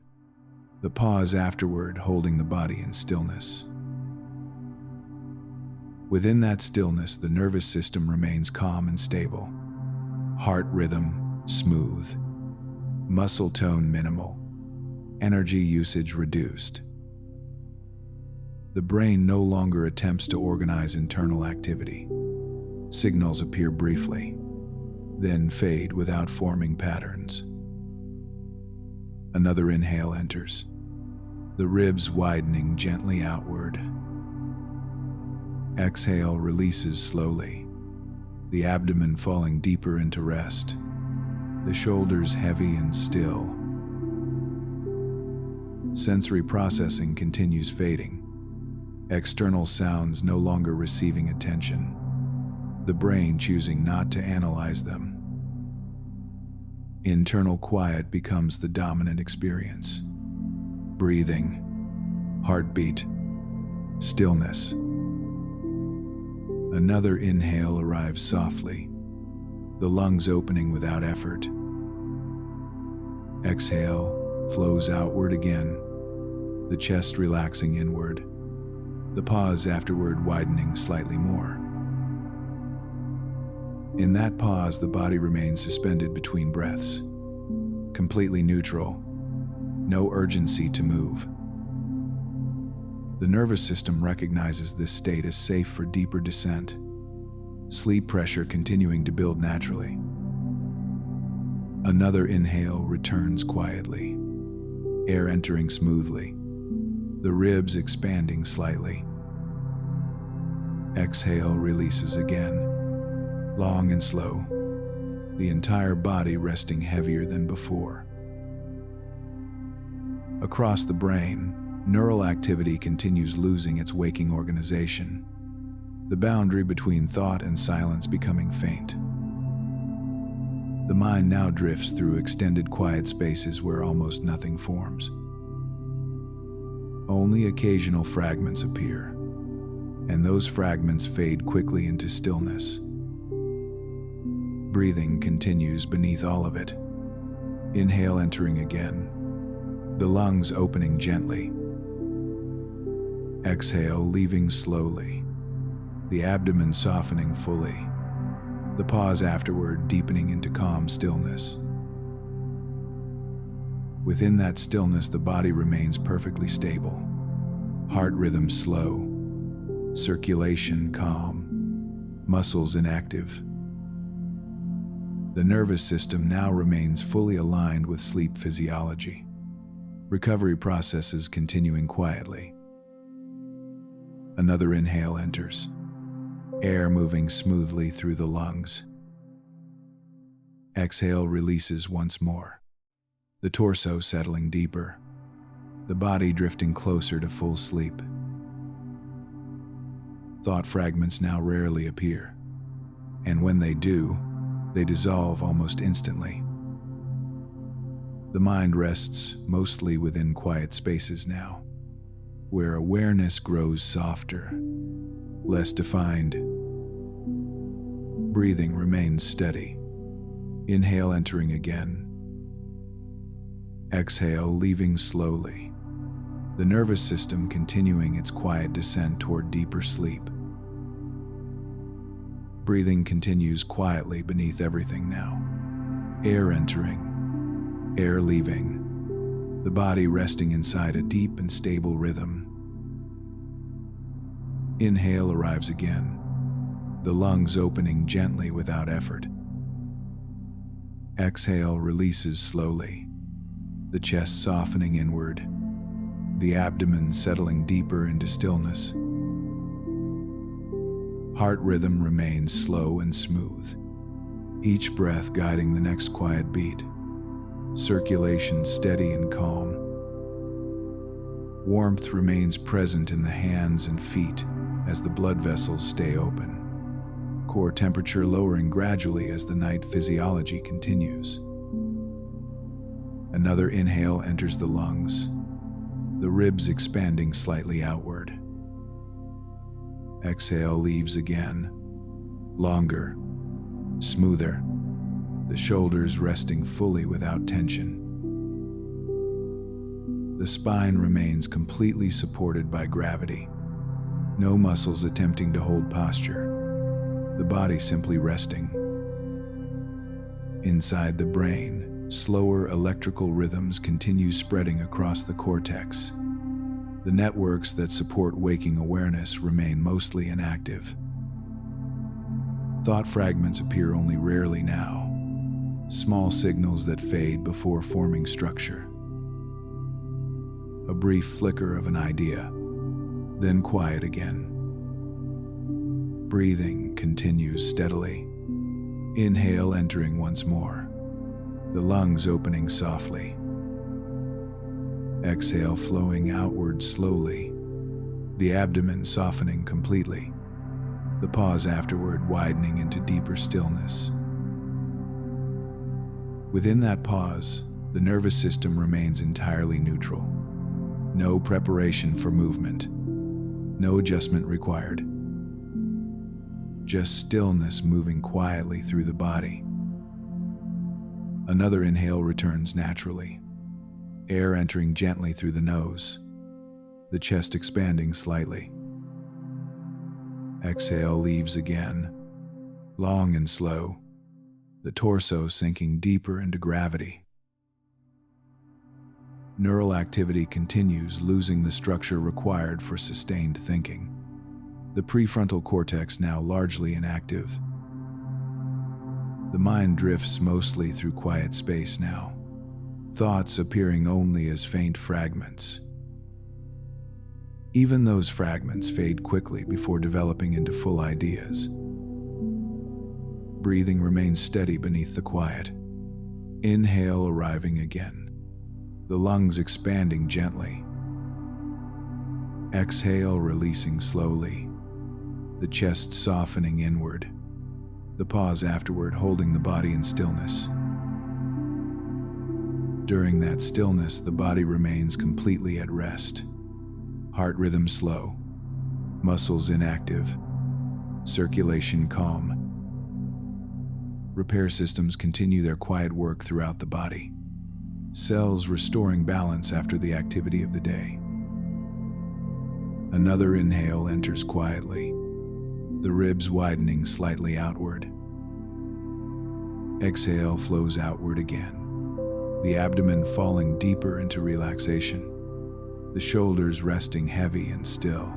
the pause afterward holding the body in stillness. Within that stillness, the nervous system remains calm and stable. Heart rhythm smooth, muscle tone minimal, energy usage reduced. The brain no longer attempts to organize internal activity. Signals appear briefly, then fade without forming patterns. Another inhale enters, the ribs widening gently outward. Exhale releases slowly, the abdomen falling deeper into rest, the shoulders heavy and still. Sensory processing continues fading, external sounds no longer receiving attention, the brain choosing not to analyze them. Internal quiet becomes the dominant experience. Breathing, heartbeat, stillness. Another inhale arrives softly, the lungs opening without effort. Exhale flows outward again, the chest relaxing inward, the pause afterward widening slightly more. In that pause, the body remains suspended between breaths, completely neutral, no urgency to move. The nervous system recognizes this state as safe for deeper descent, sleep pressure continuing to build naturally. Another inhale returns quietly, air entering smoothly, the ribs expanding slightly. Exhale releases again, long and slow, the entire body resting heavier than before. Across the brain, neural activity continues losing its waking organization, the boundary between thought and silence becoming faint. The mind now drifts through extended quiet spaces where almost nothing forms. Only occasional fragments appear, and those fragments fade quickly into stillness. Breathing continues beneath all of it. Inhale entering again, the lungs opening gently. Exhale leaving slowly, the abdomen softening fully, the pause afterward deepening into calm stillness. Within that stillness, the body remains perfectly stable, heart rhythm slow, circulation calm, muscles inactive. The nervous system now remains fully aligned with sleep physiology, recovery processes continuing quietly. Another inhale enters, air moving smoothly through the lungs. Exhale releases once more, the torso settling deeper, the body drifting closer to full sleep. Thought fragments now rarely appear, and when they do, they dissolve almost instantly. The mind rests mostly within quiet spaces now, where awareness grows softer, less defined. Breathing remains steady. Inhale entering again. Exhale leaving slowly, the nervous system continuing its quiet descent toward deeper sleep. Breathing continues quietly beneath everything now. Air entering, air leaving, the body resting inside a deep and stable rhythm. Inhale arrives again, the lungs opening gently without effort. Exhale releases slowly, the chest softening inward, the abdomen settling deeper into stillness. Heart rhythm remains slow and smooth, each breath guiding the next quiet beat. Circulation steady and calm. Warmth remains present in the hands and feet as the blood vessels stay open, core temperature lowering gradually as the night physiology continues. Another inhale enters the lungs, the ribs expanding slightly outward. Exhale leaves again, longer, smoother, the shoulders resting fully without tension. The spine remains completely supported by gravity, no muscles attempting to hold posture, the body simply resting. Inside the brain, slower electrical rhythms continue spreading across the cortex. The networks that support waking awareness remain mostly inactive. Thought fragments appear only rarely now, small signals that fade before forming structure. A brief flicker of an idea, then quiet again. Breathing continues steadily. Inhale entering once more, the lungs opening softly. Exhale flowing outward slowly, the abdomen softening completely, the pause afterward widening into deeper stillness. Within that pause, the nervous system remains entirely neutral. No preparation for movement, no adjustment required. Just stillness moving quietly through the body. Another inhale returns naturally, air entering gently through the nose, the chest expanding slightly. Exhale leaves again, long and slow, the torso sinking deeper into gravity. Neural activity continues, losing the structure required for sustained thinking. The prefrontal cortex now largely inactive. The mind drifts mostly through quiet space now, thoughts appearing only as faint fragments. Even those fragments fade quickly before developing into full ideas. Breathing remains steady beneath the quiet. Inhale arriving again, the lungs expanding gently. Exhale releasing slowly, the chest softening inward, the pause afterward holding the body in stillness. During that stillness, the body remains completely at rest. Heart rhythm slow, muscles inactive, circulation calm. Repair systems continue their quiet work throughout the body, cells restoring balance after the activity of the day. Another inhale enters quietly, the ribs widening slightly outward. Exhale flows outward again, the abdomen falling deeper into relaxation, the shoulders resting heavy and still.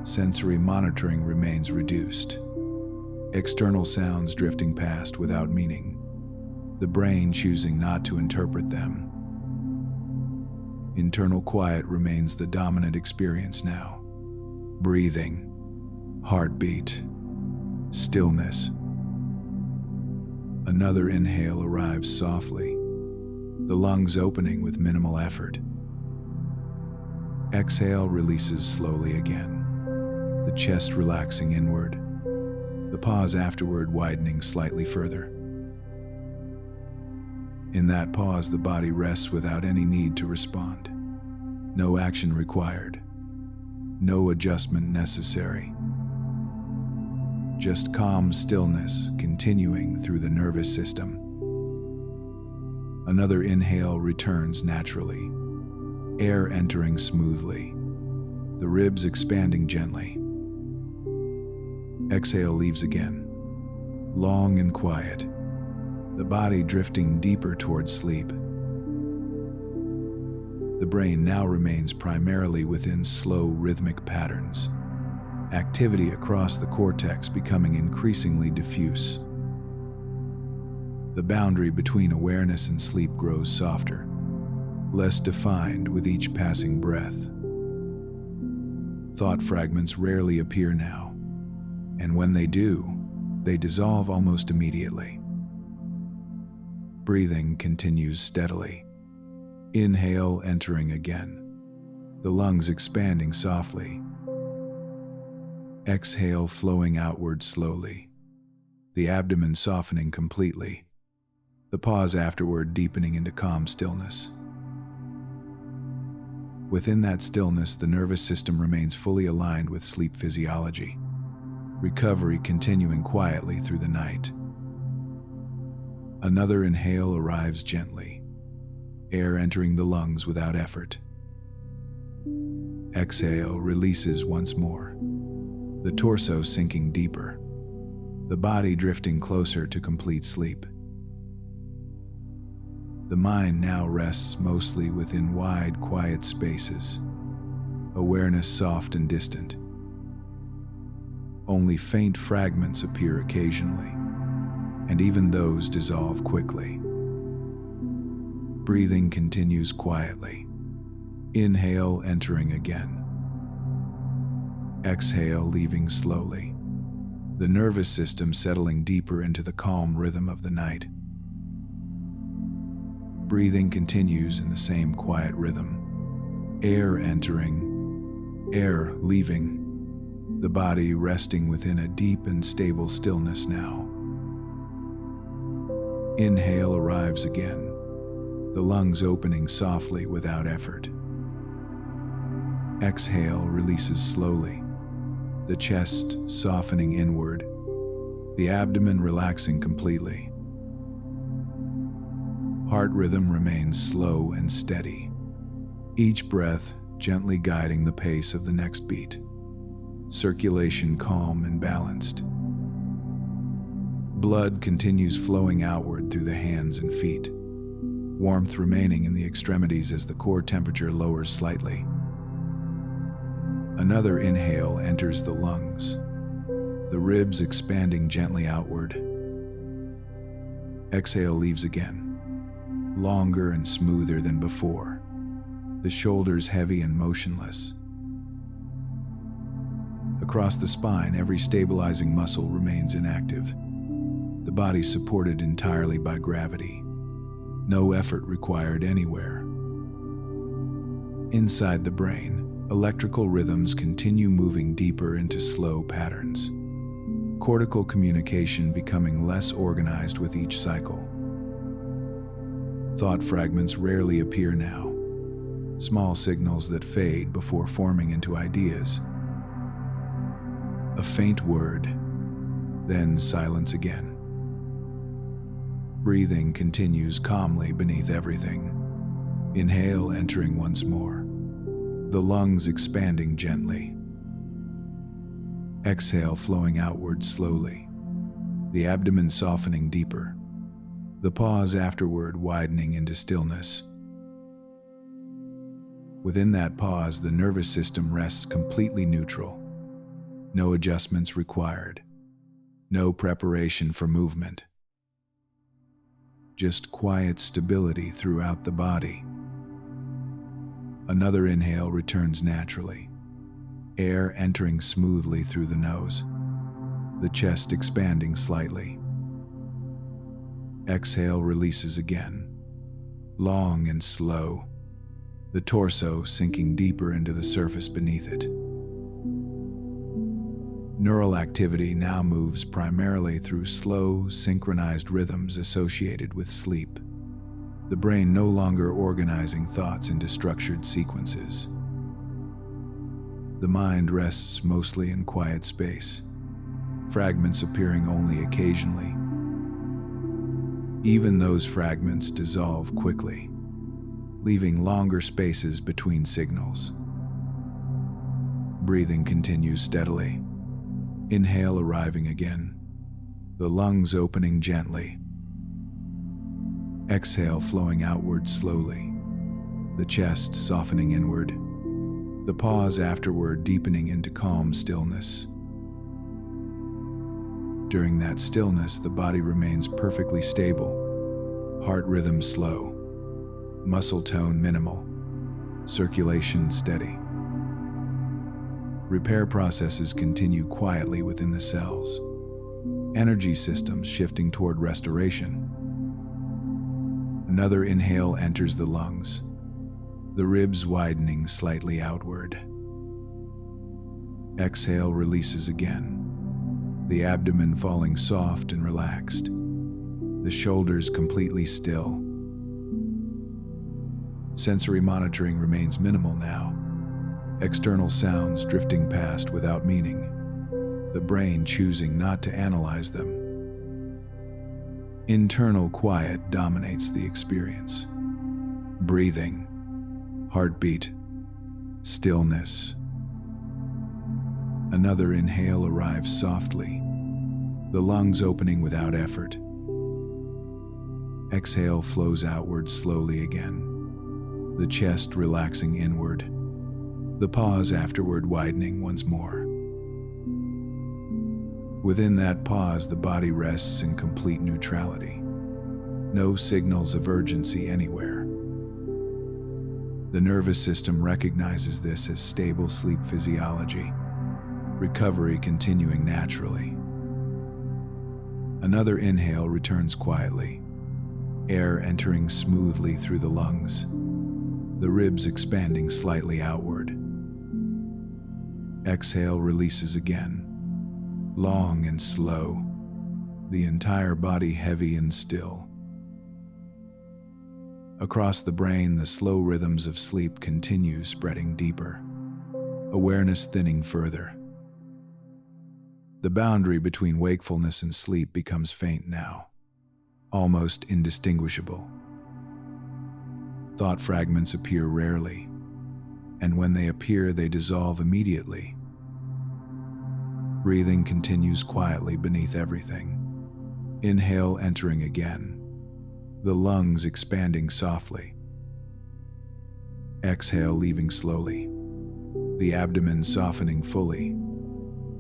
Sensory monitoring remains reduced, external sounds drifting past without meaning, the brain choosing not to interpret them. Internal quiet remains the dominant experience now. Breathing, heartbeat, stillness. Another inhale arrives softly, the lungs opening with minimal effort. Exhale releases slowly again, the chest relaxing inward, the pause afterward widening slightly further. In that pause, the body rests without any need to respond. No action required. No adjustment necessary. Just calm stillness continuing through the nervous system. Another inhale returns naturally, air entering smoothly, the ribs expanding gently. Exhale leaves again, long and quiet, the body drifting deeper towards sleep. The brain now remains primarily within slow rhythmic patterns, activity across the cortex becoming increasingly diffuse. The boundary between awareness and sleep grows softer, less defined with each passing breath. Thought fragments rarely appear now, and when they do, they dissolve almost immediately. Breathing continues steadily. Inhale entering again, the lungs expanding softly. Exhale flowing outward slowly, the abdomen softening completely, the pause afterward deepening into calm stillness. Within that stillness, the nervous system remains fully aligned with sleep physiology, recovery continuing quietly through the night. Another inhale arrives gently, air entering the lungs without effort. Exhale releases once more, the torso sinking deeper, the body drifting closer to complete sleep. The mind now rests mostly within wide, quiet spaces, awareness soft and distant. Only faint fragments appear occasionally, and even those dissolve quickly. Breathing continues quietly. Inhale entering again. Exhale leaving slowly, the nervous system settling deeper into the calm rhythm of the night. Breathing continues in the same quiet rhythm. Air entering, air leaving, the body resting within a deep and stable stillness now. Inhale arrives again, the lungs opening softly without effort. Exhale releases slowly, the chest softening inward, the abdomen relaxing completely. Heart rhythm remains slow and steady, each breath gently guiding the pace of the next beat. Circulation calm and balanced. Blood continues flowing outward through the hands and feet, warmth remaining in the extremities as the core temperature lowers slightly. Another inhale enters the lungs, the ribs expanding gently outward. Exhale leaves again, longer and smoother than before, the shoulders heavy and motionless. Across the spine, every stabilizing muscle remains inactive, the body supported entirely by gravity. No effort required anywhere. Inside the brain, electrical rhythms continue moving deeper into slow patterns, cortical communication becoming less organized with each cycle. Thought fragments rarely appear now, small signals that fade before forming into ideas. A faint word, then silence again. Breathing continues calmly beneath everything. Inhale entering once more, the lungs expanding gently. Exhale flowing outward slowly, the abdomen softening deeper, the pause afterward widening into stillness. Within that pause, the nervous system rests completely neutral. No adjustments required, no preparation for movement. Just quiet stability throughout the body. Another inhale returns naturally, air entering smoothly through the nose, the chest expanding slightly. Exhale releases again, long and slow, the torso sinking deeper into the surface beneath it. Neural activity now moves primarily through slow, synchronized rhythms associated with sleep, the brain no longer organizing thoughts into structured sequences. The mind rests mostly in quiet space, fragments appearing only occasionally. Even those fragments dissolve quickly, leaving longer spaces between signals. Breathing continues steadily. Inhale arriving again, the lungs opening gently. Exhale flowing outward slowly, the chest softening inward, the pause afterward deepening into calm stillness. During that stillness, the body remains perfectly stable, heart rhythm slow, muscle tone minimal, circulation steady. Repair processes continue quietly within the cells, energy systems shifting toward restoration. Another inhale enters the lungs, the ribs widening slightly outward. Exhale releases again, the abdomen falling soft and relaxed, the shoulders completely still. Sensory monitoring remains minimal now, external sounds drifting past without meaning, the brain choosing not to analyze them. Internal quiet dominates the experience. Breathing, heartbeat, stillness. Another inhale arrives softly, the lungs opening without effort. Exhale flows outward slowly again, the chest relaxing inward, the pause afterward widening once more. Within that pause, the body rests in complete neutrality. No signals of urgency anywhere. The nervous system recognizes this as stable sleep physiology, recovery continuing naturally. Another inhale returns quietly, air entering smoothly through the lungs, the ribs expanding slightly outward. Exhale releases again, long and slow, the entire body heavy and still. Across the brain, the slow rhythms of sleep continue spreading deeper, awareness thinning further. The boundary between wakefulness and sleep becomes faint now, almost indistinguishable. Thought fragments appear rarely, and when they appear, they dissolve immediately. Breathing continues quietly beneath everything. Inhale entering again, the lungs expanding softly. Exhale leaving slowly, the abdomen softening fully,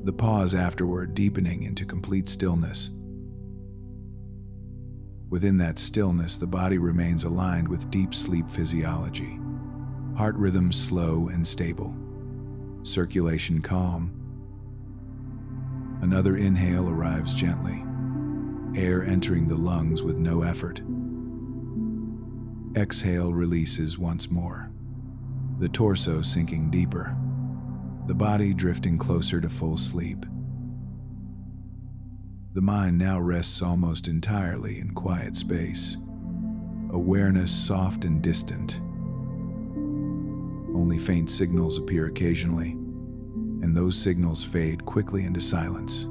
the pause afterward deepening into complete stillness. Within that stillness, the body remains aligned with deep sleep physiology, heart rhythm slow and stable, circulation calm. Another inhale arrives gently, air entering the lungs with no effort. Exhale releases once more, the torso sinking deeper, the body drifting closer to full sleep. The mind now rests almost entirely in quiet space, awareness soft and distant. Only faint signals appear occasionally, and those signals fade quickly into silence.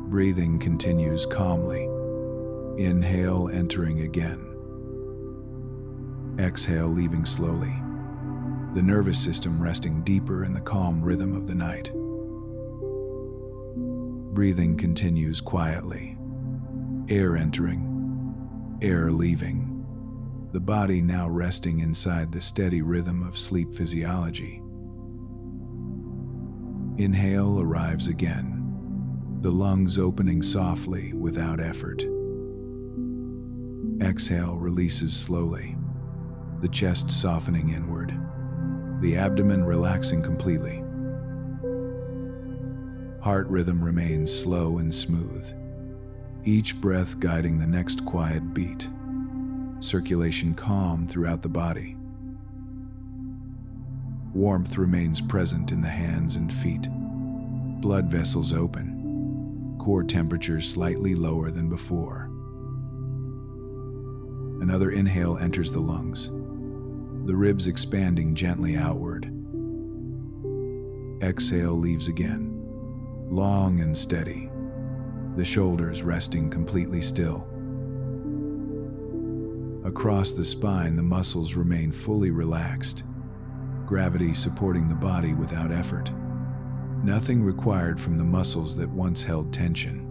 Breathing continues calmly, inhale entering again. Exhale leaving slowly, the nervous system resting deeper in the calm rhythm of the night. Breathing continues quietly, air entering, air leaving, the body now resting inside the steady rhythm of sleep physiology. Inhale arrives again, the lungs opening softly without effort. Exhale releases slowly, the chest softening inward, the abdomen relaxing completely. Heart rhythm remains slow and smooth, each breath guiding the next quiet beat. Circulation calm throughout the body. Warmth remains present in the hands and feet. Blood vessels open, core temperature slightly lower than before. Another inhale enters the lungs, the ribs expanding gently outward. Exhale leaves again, long and steady, the shoulders resting completely still. Across the spine, the muscles remain fully relaxed, gravity supporting the body without effort. Nothing required from the muscles that once held tension.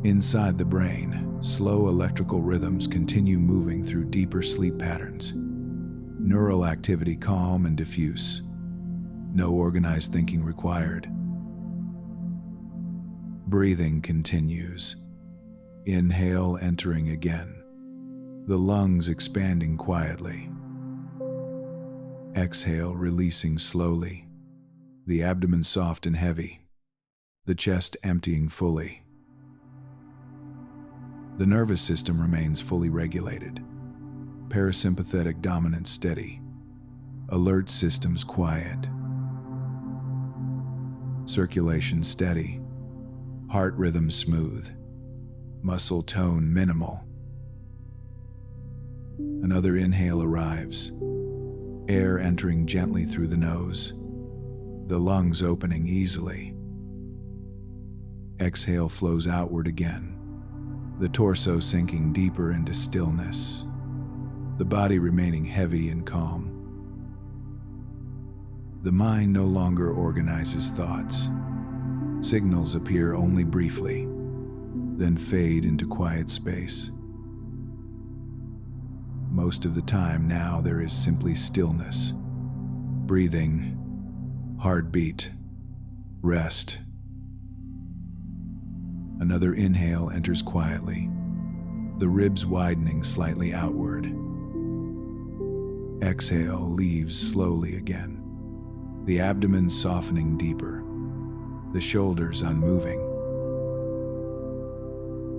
Inside the brain, slow electrical rhythms continue moving through deeper sleep patterns. Neural activity calm and diffuse. No organized thinking required. Breathing continues. Inhale entering again, the lungs expanding quietly. Exhale releasing slowly, the abdomen soft and heavy, the chest emptying fully. The nervous system remains fully regulated, parasympathetic dominance steady, alert systems quiet. Circulation steady, heart rhythm smooth, muscle tone minimal. Another inhale arrives, air entering gently through the nose, the lungs opening easily. Exhale flows outward again, the torso sinking deeper into stillness, the body remaining heavy and calm. The mind no longer organizes thoughts. Signals appear only briefly, then fade into quiet space. Most of the time now there is simply stillness, breathing, heartbeat, rest. Another inhale enters quietly, the ribs widening slightly outward. Exhale leaves slowly again, the abdomen softening deeper, the shoulders unmoving.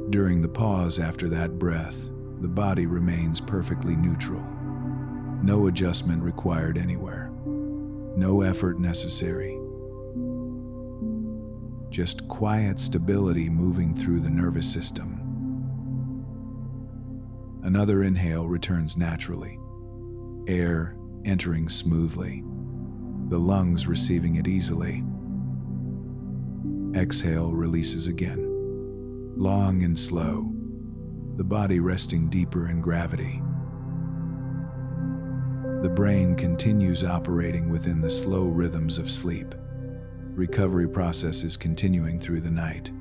During the pause after that breath, the body remains perfectly neutral. No adjustment required anywhere. No effort necessary. Just quiet stability moving through the nervous system. Another inhale returns naturally, air entering smoothly, the lungs receiving it easily. Exhale releases again, long and slow, the body resting deeper in gravity. The brain continues operating within the slow rhythms of sleep. Recovery processes continuing through the night.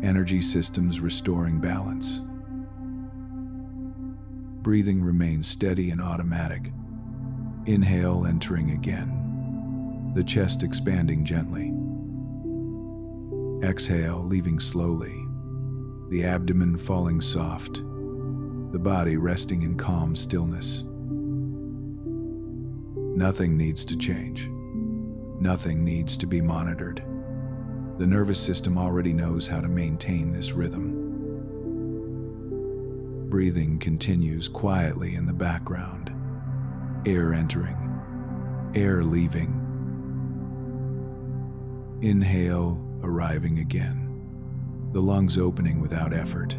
Energy systems restoring balance. Breathing remains steady and automatic. Inhale entering again, the chest expanding gently. Exhale leaving slowly, the abdomen falling soft, the body resting in calm stillness. Nothing needs to change. Nothing needs to be monitored. The nervous system already knows how to maintain this rhythm. Breathing continues quietly in the background. Air entering, air leaving. Inhale arriving again, the lungs opening without effort.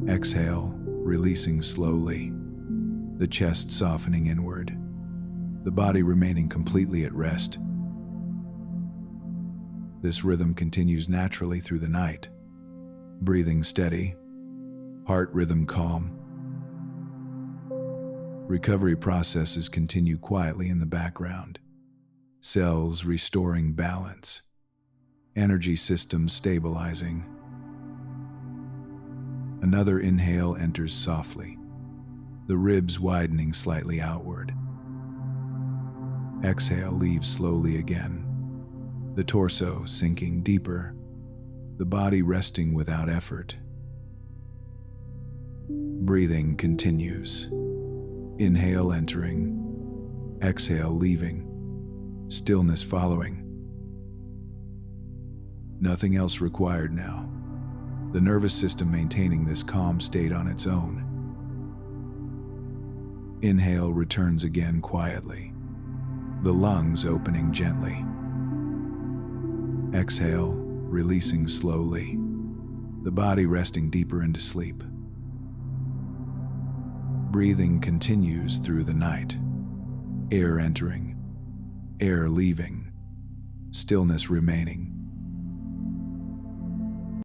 Exhale, releasing slowly, the chest softening inward, the body remaining completely at rest. This rhythm continues naturally through the night. Breathing steady, heart rhythm calm. Recovery processes continue quietly in the background. Cells restoring balance. Energy systems stabilizing. Another inhale enters softly, the ribs widening slightly outward. Exhale leaves slowly again, the torso sinking deeper, the body resting without effort. Breathing continues. Inhale entering, exhale leaving, stillness following. Nothing else required now. The nervous system maintaining this calm state on its own. Inhale returns again quietly, the lungs opening gently. Exhale, releasing slowly, the body resting deeper into sleep. Breathing continues through the night. Air entering, air leaving, stillness remaining.